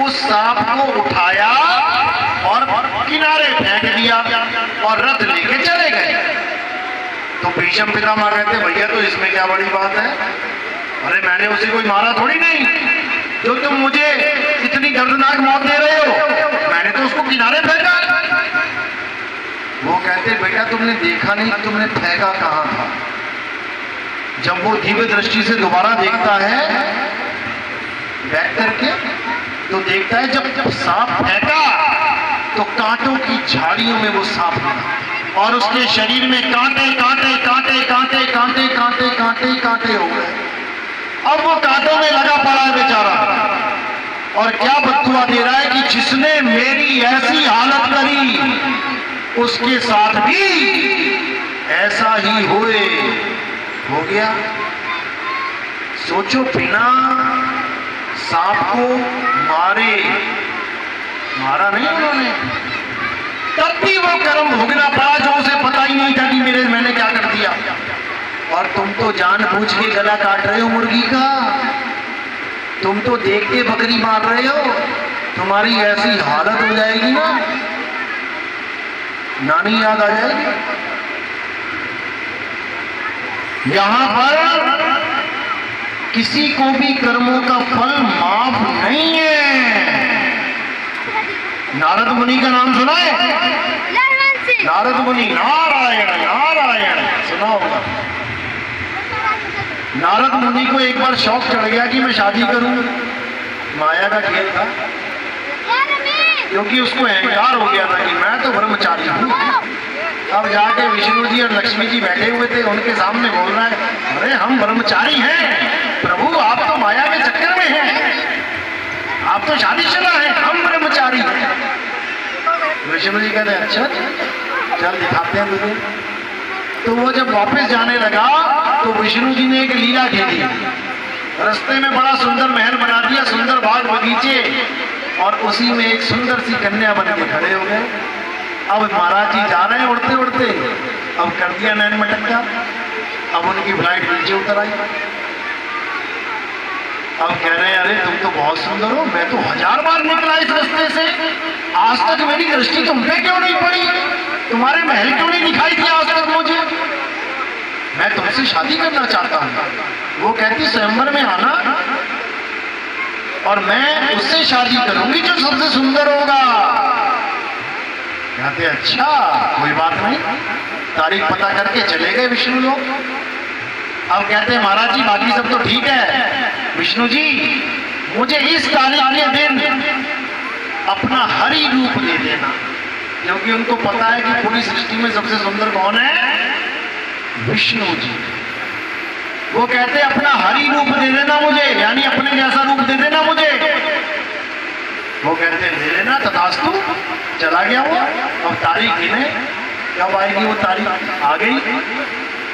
उस सांप को उठाया और किनारे फेंक दिया और रथ लेके चले गए। तो भीष्म पितामह कहते भैया तो इसमें क्या बड़ी बात है, अरे मैंने उसे कोई मारा थोड़ी नहीं, जो तुम मुझे इतनी दर्दनाक मौत दे रहे हो, मैंने तो उसको किनारे फेंका। वो कहते बेटा तुमने देखा नहीं, तुमने फेंका कहां था? जब वो दिव्य दृष्टि से दोबारा देखता है बैक करके, तो देखता है जब सांप फेंका तो कांटों की झाड़ियों में वो सांप लगा और उसके शरीर में कांटे कांटे कांटे कांटे कांटे कांटे कांटे कांटे हो गए। अब वो कांटों में लगा पड़ा है बेचारा, और क्या बददुआ दे रहा है कि जिसने मेरी ऐसी हालत करी उसके साथ भी ऐसा ही हो गया। सोचो, बिना सांप को मारा नहीं उन्होंने, तब भी वो कर्म भोगना पड़ा जो उसे पता ही नहीं था कि मैंने क्या कर दिया। और तुम तो जानबूझ के गला काट रहे हो मुर्गी का, तुम तो देख के बकरी मार रहे हो, तुम्हारी ऐसी हालत हो जाएगी ना, नानी याद आ जाएगी। यहां पर किसी को भी कर्मों का फल माफ नहीं है। नारद मुनि का नाम सुना है? नारद मुनि, नारायण नारायण सुना होगा। नारद मुनि को एक बार शौक चढ़ गया कि मैं शादी करूं, माया का खेल था, क्योंकि उसको अहंकार हो गया था कि मैं तो ब्रह्मचारी हूं। अब जाके विष्णु जी और लक्ष्मी जी बैठे हुए थे, उनके सामने बोल रहा है अरे हम ब्रह्मचारी हैं प्रभु, आप तो माया के चक्कर में हैं, आप तो शादीशुदा हैं, हम ब्रह्मचारी हैं। विष्णु जी कहते अच्छा चल दिखाते हैं तुझे। तो वो जब वापस जाने लगा तो विष्णु जी ने एक लीला खेली, रास्ते में बड़ा सुंदर महल बना दिया, सुंदर बाग बगीचे, और उसी में एक सुंदर सी कन्या बन के खड़े हो गए। अब महाराज जी जा रहे हैं उड़ते उड़ते, अब कर दिया नैन मटक्का, अब उनकी फ्लाइट नीचे उतर आई। अब कह रहे हैं अरे तुम तो बहुत सुंदर हो, मैं तो 1000 बार निकला इस रास्ते से, आज तक मेरी दृष्टि तुम पे क्यों नहीं पड़ी, तुम्हारे महल क्यों नहीं दिखाई दिया आज तक मुझे, मैं तुमसे शादी करना चाहता हूं। वो कहती स्वयंवर में आना और मैं उससे शादी करूंगी जो सबसे सुंदर होगा। कहते अच्छा कोई बात नहीं, तारीख पता करके चले गए विष्णु लोग। अब कहते हैं महाराज जी बाकी सब तो ठीक है, विष्णु जी मुझे इस तारीख के दिन अपना हरि रूप दे देना, क्योंकि उनको पता है कि पूरी सृष्टि में सबसे सुंदर कौन है, विष्णु जी। वो कहते अपना हरि रूप दे देना मुझे, यानी अपने जैसा रूप दे देना मुझे। वो कहते ले लेना, तथास्तु। चला गया वो। अब तारीख गिने, कब आएगी वो तारीख, आ गई।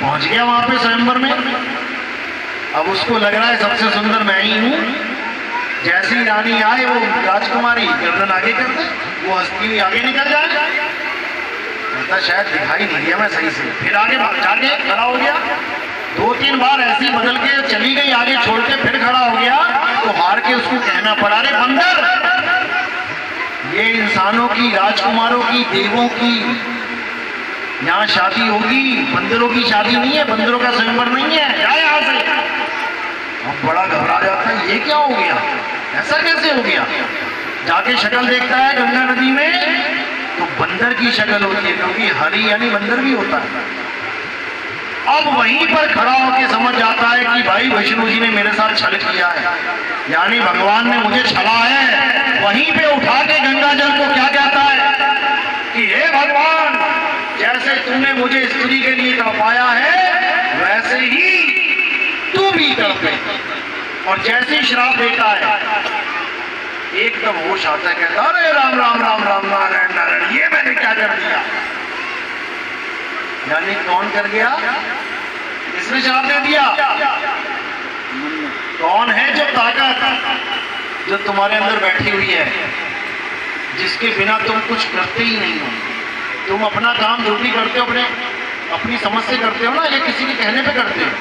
पहुंच गया वहां पे स्वयंवर में। अब उसको लग रहा है सबसे सुंदर मैं ही हूं। जैसी रानी आए वो राजकुमारी गर्दन आगे कर दे, वो हंसती हुई आगे निकल जाए, कहता शायद दिखाई नहीं दिया मैं सही से। फिर आगे जाके खड़ा हो गया, 2-3 बार ऐसी बदल के चली गई, आगे छोड़ के फिर खड़ा हो गया, तो हार के उसको कहना पड़ा, अरे बंदर, ये इंसानों की, राजकुमारों की, देवों की यहाँ शादी होगी, बंदरों की शादी नहीं है, बंदरों का स्वयंवर नहीं है, जा यहाँ से। अब बड़ा घबरा जाता है, ये क्या हो गया, ऐसा कैसे हो गया। जाके शक्ल देखता है गंगा नदी में, तो बंदर की शक्ल होती है, क्योंकि हरी यानी बंदर भी होता है। अब वहीं पर खड़ा होकर समझ जाता है कि भाई विष्णु जी ने मेरे साथ छल किया है, यानी भगवान ने मुझे छला है। वहीं पे उठा के गंगा जल को क्या कहता है कि हे भगवान, जैसे तुमने मुझे स्त्री के लिए तड़पाया है, वैसे ही तू भी तड़पे। और जैसे ही श्राप देता है, एकदम होश आता है, कहता अरे राम राम राम राम नारायण नारायण, ये मैंने क्या कर दिया। यानी कौन कर गया, इसने श्राप दे दिया। कौन है जो ताकत जो तुम्हारे अंदर बैठी हुई है, जिसके बिना तुम कुछ करते ही नहीं हो। तुम अपना काम जो भी करते हो अपनी समझ से करते हो ना, या किसी के कहने पे करते हो,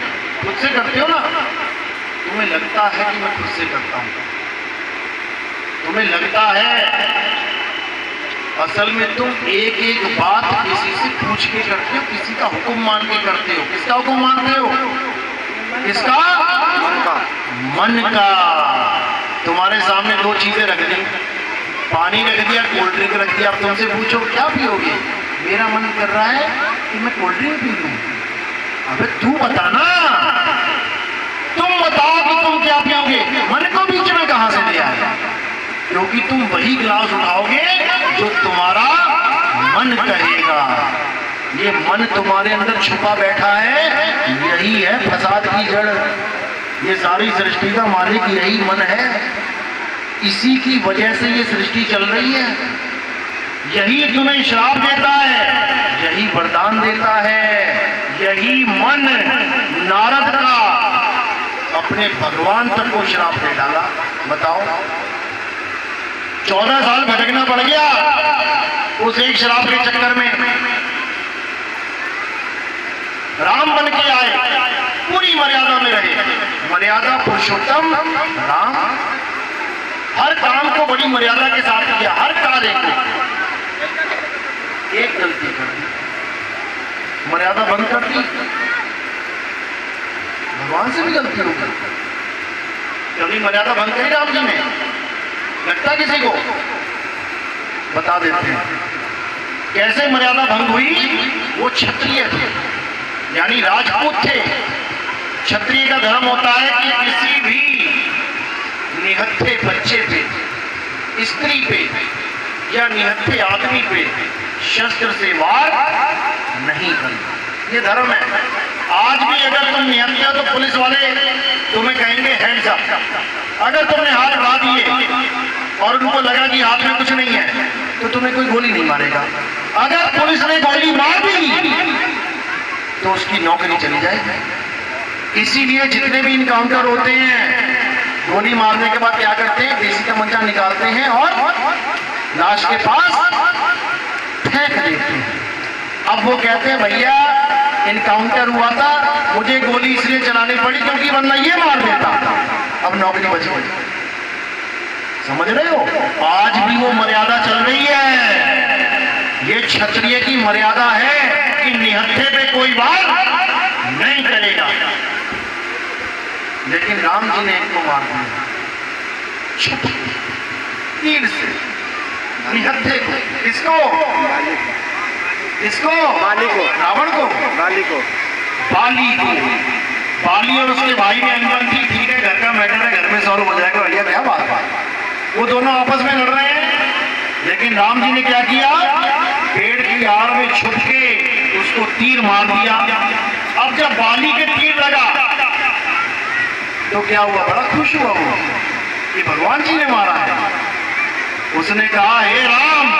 खुद से करते हो ना, तुम्हें लगता है कि मैं खुद से करता हूं, तुम्हें लगता है, असल में तुम एक एक बात किसी से पूछ के करते हो, किसी का हुक्म मान के करते हो। किसका हुक्म मानते हो, किसका, मन का। तुम्हारे सामने 2 चीजें रख दी, पानी रख दिया, कोल्ड ड्रिंक रख दिया। अब तुमसे पूछो क्या पियोगे, मेरा मन कर रहा है कि मैं कोल्ड ड्रिंक पी लूं। अबे तू बताना, तुम बताओ कि तुम क्या पियोगे, मन को बीच में कहां से ले आया। क्योंकि तुम वही गिलास उठाओगे जो तुम्हारा मन कहेगा। ये मन तुम्हारे अंदर छुपा बैठा है, यही है फसाद की जड़। ये सारी सृष्टि का मालिक यही मन है, इसी की वजह से ये सृष्टि चल रही है। यही तुम्हें श्राप देता है, यही वरदान देता है, यही मन नारद का अपने भगवान तक को श्राप दे डाला। बताओ, 14 साल भटकना पड़ गया उस एक श्राप के चक्कर में। राम बन के आए, पूरी मर्यादा में रहे, मर्यादा पुरुषोत्तम राम। हर काम को बड़ी मर्यादा के साथ किया, हर कार्य को। एक गलती कर दी, मर्यादा भंग कर दी, भगवान से भी गलती हो गई। कभी मर्यादा भंग करी राम जी ने, लगता किसी को, बता देते हैं कैसे मर्यादा भंग हुई। वो क्षत्रिय थे, यानी राजपूत थे। क्षत्रिय का धर्म होता है कि किसी भी निहत्थे बच्चे पे, स्त्री पे या निहत्थे आदमी पे शस्त्र से वार नहीं करना, ये धर्म है। आज भी अगर तुम निहत्थे हो तो पुलिस वाले तुम्हें कहेंगे हैंड्स अप। अगर तुमने हाथ बढ़ा दिए और उनको लगा कि हाथ में कुछ नहीं है, तो तुम्हें कोई गोली नहीं मारेगा। अगर पुलिस ने गोली मार दी तो उसकी नौकरी चली जाएगी। इसीलिए जितने भी इनकाउंटर होते हैं, गोली मारने के बाद क्या करते हैं, देसी का मंचा निकालते हैं और लाश के पास फेंक देते हैं। अब वो कहते हैं भैया इनकाउंटर हुआ था, मुझे गोली इसलिए चलानी पड़ी क्योंकि वरना ये मार देता। अब नौकरी बच गई। समझ रहे हो, आज भी वो मर्यादा चल रही है। ये क्षत्रिय की मर्यादा है कि निहत्थे पे कोई बात नहीं करेगा। लेकिन राम जी ने एक को मार दिया, तीर से, निहत्थे को। किसको, किसको, बाली को, रावण को, बाली को, बाली को। बाली और उसके भाई में अनबन थी, ठीक है, घर का मैटर है, घर में सॉल्व हो जाएगा, भैया क्या बात है। वो दोनों आपस में लड़ रहे हैं, लेकिन राम जी ने क्या किया, पेड़ की आड़ में छुप के उसको तीर मार दिया। अब जब बाली के तीर लगा तो क्या हुआ, बड़ा खुश हुआ वो कि भगवान जी ने मारा है। उसने कहा हे राम,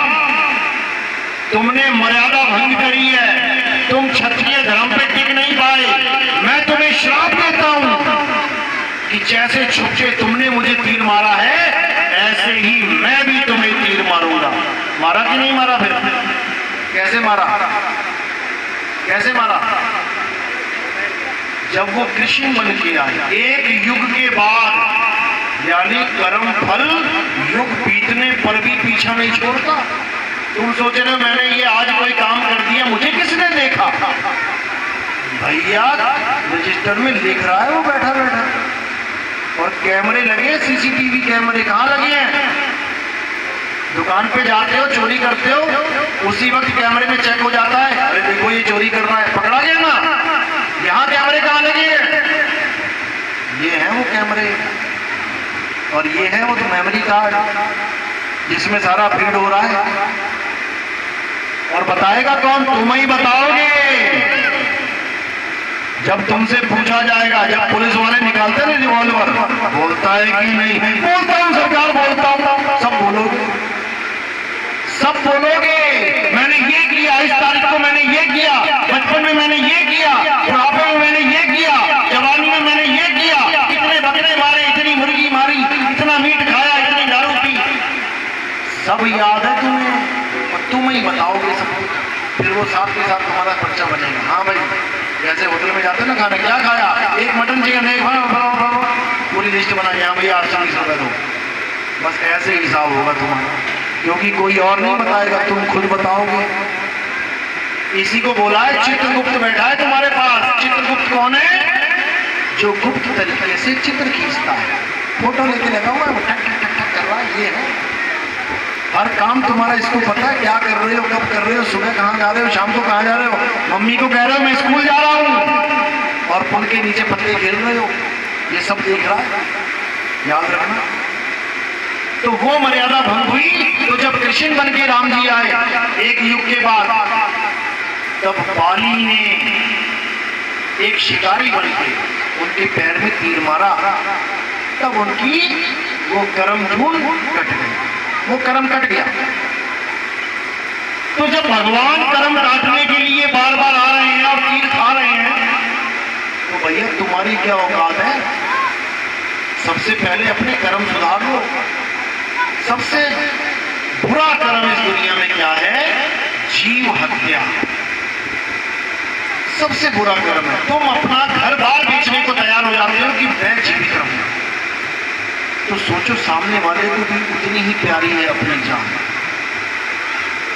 तुमने मर्यादा भंग करी है, तुम क्षत्रिय धर्म पे टिक नहीं पाए, मैं तुम्हें श्राप देता हूं कि जैसे छुपके तुमने मुझे तीर मारा है, ऐसे ही मैं भी तुम्हें तीर मारूंगा। मारा कि नहीं मारा? फिर कैसे मारा? कैसे मारा? जब वो कृष्ण बन के आए, एक युग के बाद, यानी कर्म फल युग बीतने पर भी पीछा नहीं छोड़ता। तुम सोच रहे हो मैंने ये आज कोई काम कर दिया, मुझे किसने देखा? भैया रजिस्टर में लिख रहा है वो बैठा बैठा, और कैमरे लगे, सीसीटीवी कैमरे कहाँ लगे हैं? दुकान पे जाते हो, चोरी करते हो, उसी वक्त कैमरे में चेक हो जाता है, अरे देखो ये चोरी कर रहा है, पकड़ा गया ना। यहाँ कैमरे कहाँ लगे हैं? ये है वो कैमरे, और ये है वो मेमोरी कार्ड जिसमें सारा फीड हो रहा है। और बताएगा कौन? तुम ही बताओगे। जब तुमसे पूछा जाएगा, जब पुलिस वाले निकालते हैं रिवॉल्वर, बोलता है कि नहीं? बोलता हूं सरकार, बोलता हूं। सब बोलोगे, सब बोलोगे। मैंने ये किया, इस तारीख को मैंने ये किया, बचपन में मैंने ये किया, बुढ़ापे में मैंने ये किया, जवानी में मैंने ये किया, इतने बकरे मारे, इतनी मुर्गी मारी, इतना मीट खाया, इतनी दारू पी, सब याद है तुम्हें, और तुम ही बताओगे सब। फिर वो साथ के साथ तुम्हारा पर्चा बनेगा। हाँ भाई, जैसे होटल में जाते ना खाना, क्या खाया? एक मटन चिकन, एक पूरी लिस्ट बना के, हाँ भैया 820 रुपए दो। बस ऐसे हिसाब होगा तुम्हारा, क्योंकि कोई और नहीं बताएगा, तुम खुद बताओगे। इसी को बोला है चित्रगुप्त बैठा है तुम्हारे पास। चित्रगुप्त कौन है? जो गुप्त तरीके से चित्र खींचता है, फोटो लेके लगा हुआ है, वो टक टक टक कर रहा है। ये है हर काम तुम्हारा, इसको पता है क्या कर रहे हो, कब कर रहे हो, सुबह कहाँ जा रहे हो, शाम को कहाँ जा रहे हो, मम्मी को कह रहे हो मैं स्कूल जा रहा हूँ, और पुल के नीचे पत्ते खेल रहे हो, ये सब देख रहा है। याद रखना। तो वो मर्यादा भंग हुई। तो जब कृष्ण बन के राम जी आए एक युग के बाद, तब बाली ने एक शिकारी बन के उनके पैर में तीर मारा, तब उनकी वो कर्म धूल कट गई, वो कर्म कट गया। तो जब भगवान कर्म काटने के लिए बार बार आ रहे हैं और तीर खा रहे हैं, तो भैया तुम्हारी क्या औकात है? सबसे पहले अपने कर्म सुधार लो। सबसे बुरा कर्म इस दुनिया में क्या है? जीव हत्या। सबसे बुरा कर्म है। तुम अपना घर बार बेचने को तैयार हो जाते हो कि मैं जीवित रहूं, तो सोचो सामने वाले को भी उतनी ही प्यारी है अपनी जान।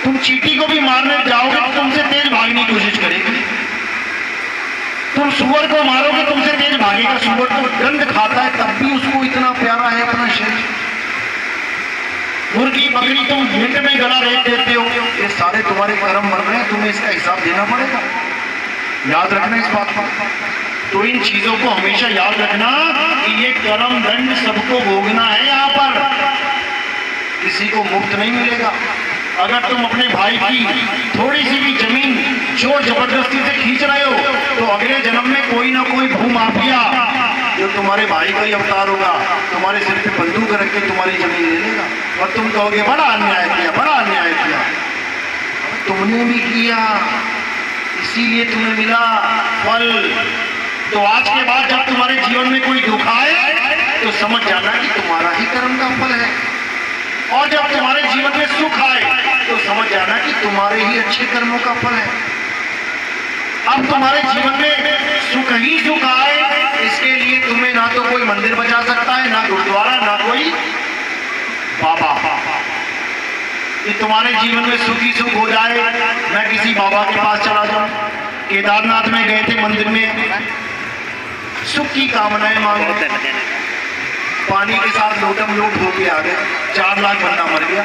तुम चींटी को भी मारने जाओगे तो तुमसे तेज भागने की कोशिश करेगी। तुम सुअर को मारोगे तुमसे तेज भागेगा। सुअर तो गंध खाता है, तब भी उसको इतना प्यारा है अपना शरीर। मुर्गी बकरी तुम मिनट में गला रेत देते हो। ये सारे तुम्हारे कर्म मर रहे हैं, तुम्हें इसका हिसाब देना पड़ेगा। याद रखना इस बात को। तो इन चीजों को हमेशा याद रखना कि ये कर्म दंड सबको भोगना है। यहाँ पर किसी को मुफ्त नहीं मिलेगा। अगर तुम अपने भाई की थोड़ी सी भी जमीन जोर जबरदस्ती से खींच रहे हो, तो अगले जन्म में कोई ना कोई भूमाफिया जो तुम्हारे भाई का ही अवतार होगा, तुम्हारे सिर पे बंदूक रख के तुम्हारी जमीन ले लेगा, और तुम कहोगे बड़ा अन्याय किया, बड़ा अन्याय किया। तुमने भी किया, इसीलिए तुम्हें मिला फल। तो आज के बाद जब तुम्हारे जीवन में कोई दुख आए, तो समझ जाना कि तुम्हारा ही कर्म का फल है। और जब तुम्हारे जीवन में सुख आए, तो समझ जाना कि तुम्हारे ही अच्छे कर्मों का फल है। अब तुम्हारे जीवन में सुख ही सुख आए, इसके लिए तुम्हें ना तो कोई मंदिर बचा सकता है, ना गुरुद्वारा, ना कोई बाबा। कि तुम्हारे जीवन में सुख ही सुख हो जाए, मैं किसी बाबा के पास चला जाऊं। केदारनाथ में गए थे, मंदिर में सुख की कामनाएं मांगी, पानी के साथ लोटम लोट होके आ गए, 4 लाख बंदा मर गया।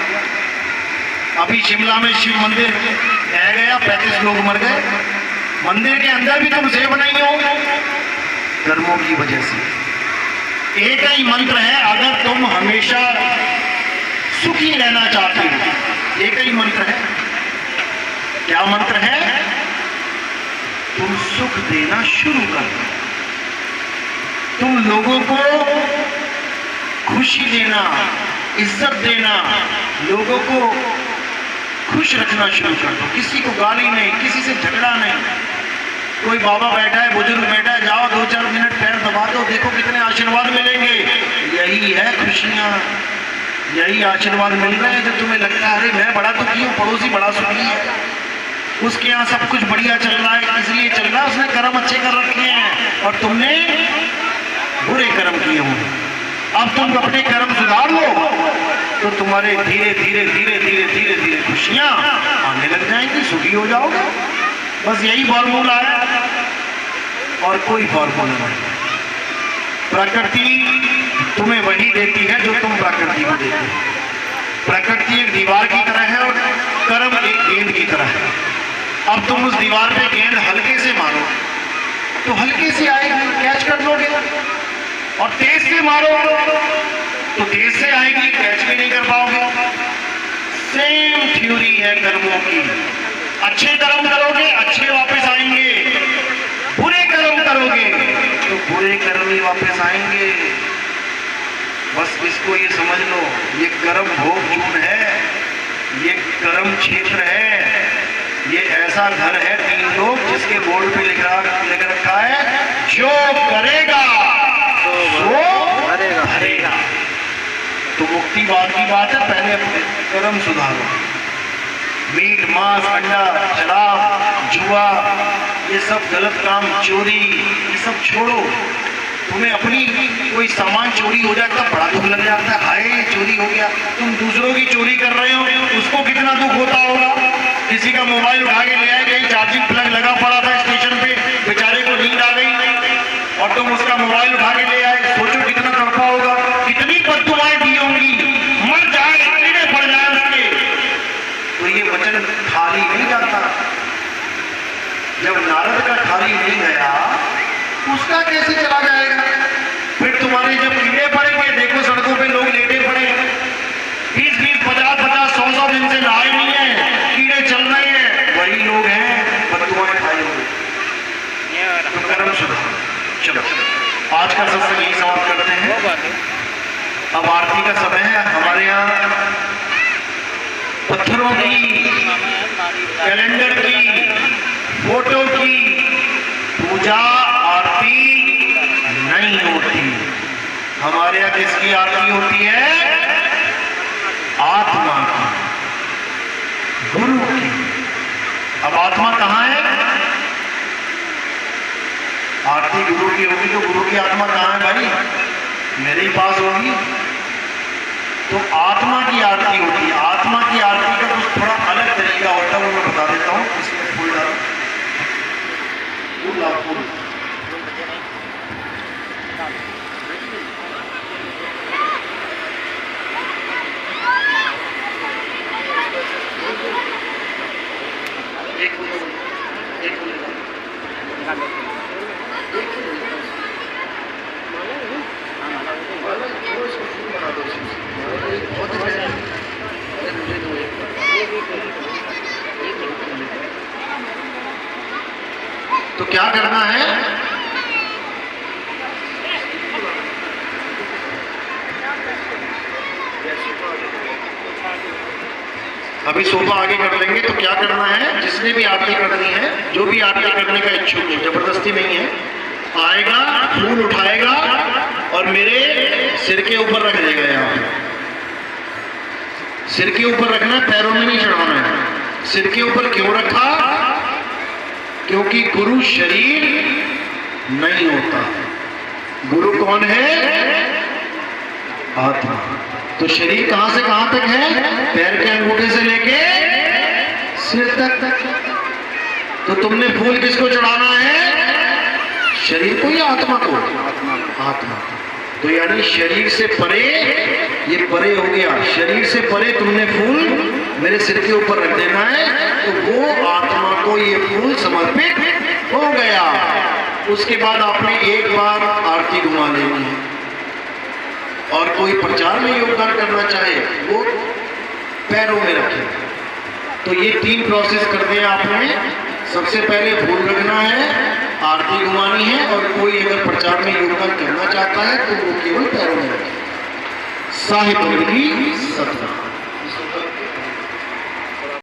अभी शिमला में शिव मंदिर ढह गया, 35 लोग मर गए। मंदिर के अंदर भी तुम सेव नहीं हो, कर्मों की वजह से। एक ही मंत्र है, अगर तुम हमेशा सुखी रहना चाहते हो, एक ही मंत्र है। क्या मंत्र है? तुम सुख देना शुरू कर दो। तुम लोगों को खुशी देना, इज्जत देना, लोगों को खुश रखना शुरू कर दो। किसी को गाली नहीं, किसी से झगड़ा नहीं। कोई बाबा बैठा है, बुजुर्ग बैठा है, जाओ 2-4 मिनट पैर दबा दो, देखो कितने आशीर्वाद मिलेंगे। यही है खुशियाँ, यही आशीर्वाद मिल रहे हैं जो तुम्हें लगता है अरे मैं बड़ा दुखी हूँ, पड़ोसी बड़ा सुखी है, उसके यहाँ सब कुछ बढ़िया चल रहा है, इसलिए चल रहा है, उसने कर्म अच्छे कर रखे हैं और तुमने बुरे कर्म किए हों। अब तुम अपने कर्म सुधार लो तो तुम्हारे धीरे धीरे धीरे धीरे धीरे धीरे खुशियाँ आने लग जाएंगी, सुखी हो जाओगे। बस यही फॉर्मूला है और कोई फॉर्मूला नहीं। प्रकृति तुम्हें वही देती है जो तुम प्रकृति को देते हो। प्रकृति एक दीवार की तरह है और कर्म एक गेंद की तरह है। अब तुम उस दीवार पे गेंद हल्के से मारो तो हल्के से आएगी, कैच कर लोगे, और तेज से मारो तो तेज से आएगी, कैच भी नहीं कर पाओगे। सेम थ्योरी है कर्मों की। अच्छे कर्म करोगे अच्छे वापस आएंगे, बुरे कर्म करोगे तो बुरे कर्म ही वापस आएंगे। बस इसको ये समझ लो, ये कर्म भोग जून है, ये कर्म क्षेत्र है, ये ऐसा घर है 3 लोग जिसके बोर्ड पे लिख रखा है जो करेगा वो भरेगा। तो मुक्ति बाद की बात है, पहले अपने कर्म सुधारो। मीट मांस अंडा शराब जुआ ये सब गलत काम, चोरी, ये सब छोड़ो। तुम्हें अपनी कोई सामान चोरी हो जाता बड़ा दुख लग जाता है, हाय चोरी हो गया। तुम दूसरों की चोरी कर रहे हो, उसको कितना दुख होता होगा। किसी का मोबाइल उठा के ले आए, कहीं चार्जिंग प्लग लगा पड़ा था स्टेशन पे, बेचारे को नींद आ गई और तुम उसका मोबाइल उठा के ले आए, सोचो कितना तड़पा होगा, कितनी बददुआएं दी होंगी, मर जाए, कीड़े पड़ जाए उसके। तो ये वचन खाली नहीं जाता। जब नारद का खाली नहीं गया उसका कैसे चला जाएगा। फिर तुम्हारे जब कीड़े पड़ेंगे, देखो सड़कों पे लोग लेटे पड़े, 20-20, 50-50, 100-100 दिन से नहाए नहीं है, कीड़े चल रहे हैं, वही लोग हैं बददुआएं खाए हुए। तो कर्म सुधारो। चलो आज का सत्संग यही समाप्त करते हैं। अब आरती का समय है। हमारे यहाँ पत्थरों की, कैलेंडर की, फोटो की पूजा आरती नहीं होती। हमारे यहाँ किसकी आरती होती है? आत्मा की, गुरु की। अब आत्मा कहाँ है? आरती गुरु की होगी तो गुरु की आत्मा कहाँ है भाई? मेरे ही पास होगी। तो आत्मा की आरती होती है। आत्मा की आरती का कुछ थोड़ा अलग तरीका होता है, वो मैं बता देता हूँ। इसमें फूल डालो, फूल लाओ, फूल। तो क्या करना है? अभी सोफा आगे कर लेंगे। तो क्या करना है, जिसने भी आरती करनी है, जो भी आरती करने का इच्छुक हो, जबरदस्ती नहीं है, आएगा, फूल उठाएगा और मेरे सिर के ऊपर रख देगा। यहाँ सिर के ऊपर रखना है, पैरों में नहीं चढ़ाना है। सिर के ऊपर क्यों रखा? क्योंकि गुरु शरीर नहीं होता। गुरु कौन है? आत्मा। तो शरीर कहां से कहां तक है? पैर के अंगूठे से लेके सिर तक। तो तुमने फूल किसको चढ़ाना है? शरीर को या आत्मा को? आत्मा। तो यानी शरीर से परे, ये परे हो गया, शरीर से परे तुमने फूल मेरे सिर के ऊपर रख देना है, तो वो आत्मा को ये फूल समर्पित हो गया। उसके बाद आपने एक बार आरती घुमा लेनी है। और कोई प्रचार में योगदान करना चाहे वो पैरों में रखे। तो ये 3 प्रोसेस कर दिए आपने। सबसे पहले फूल रखना है, आरती घुमानी है, और कोई अगर प्रचार में योगदान करना चाहता है तो वो केवल पैरों में रखे। साहिब की सत्ता।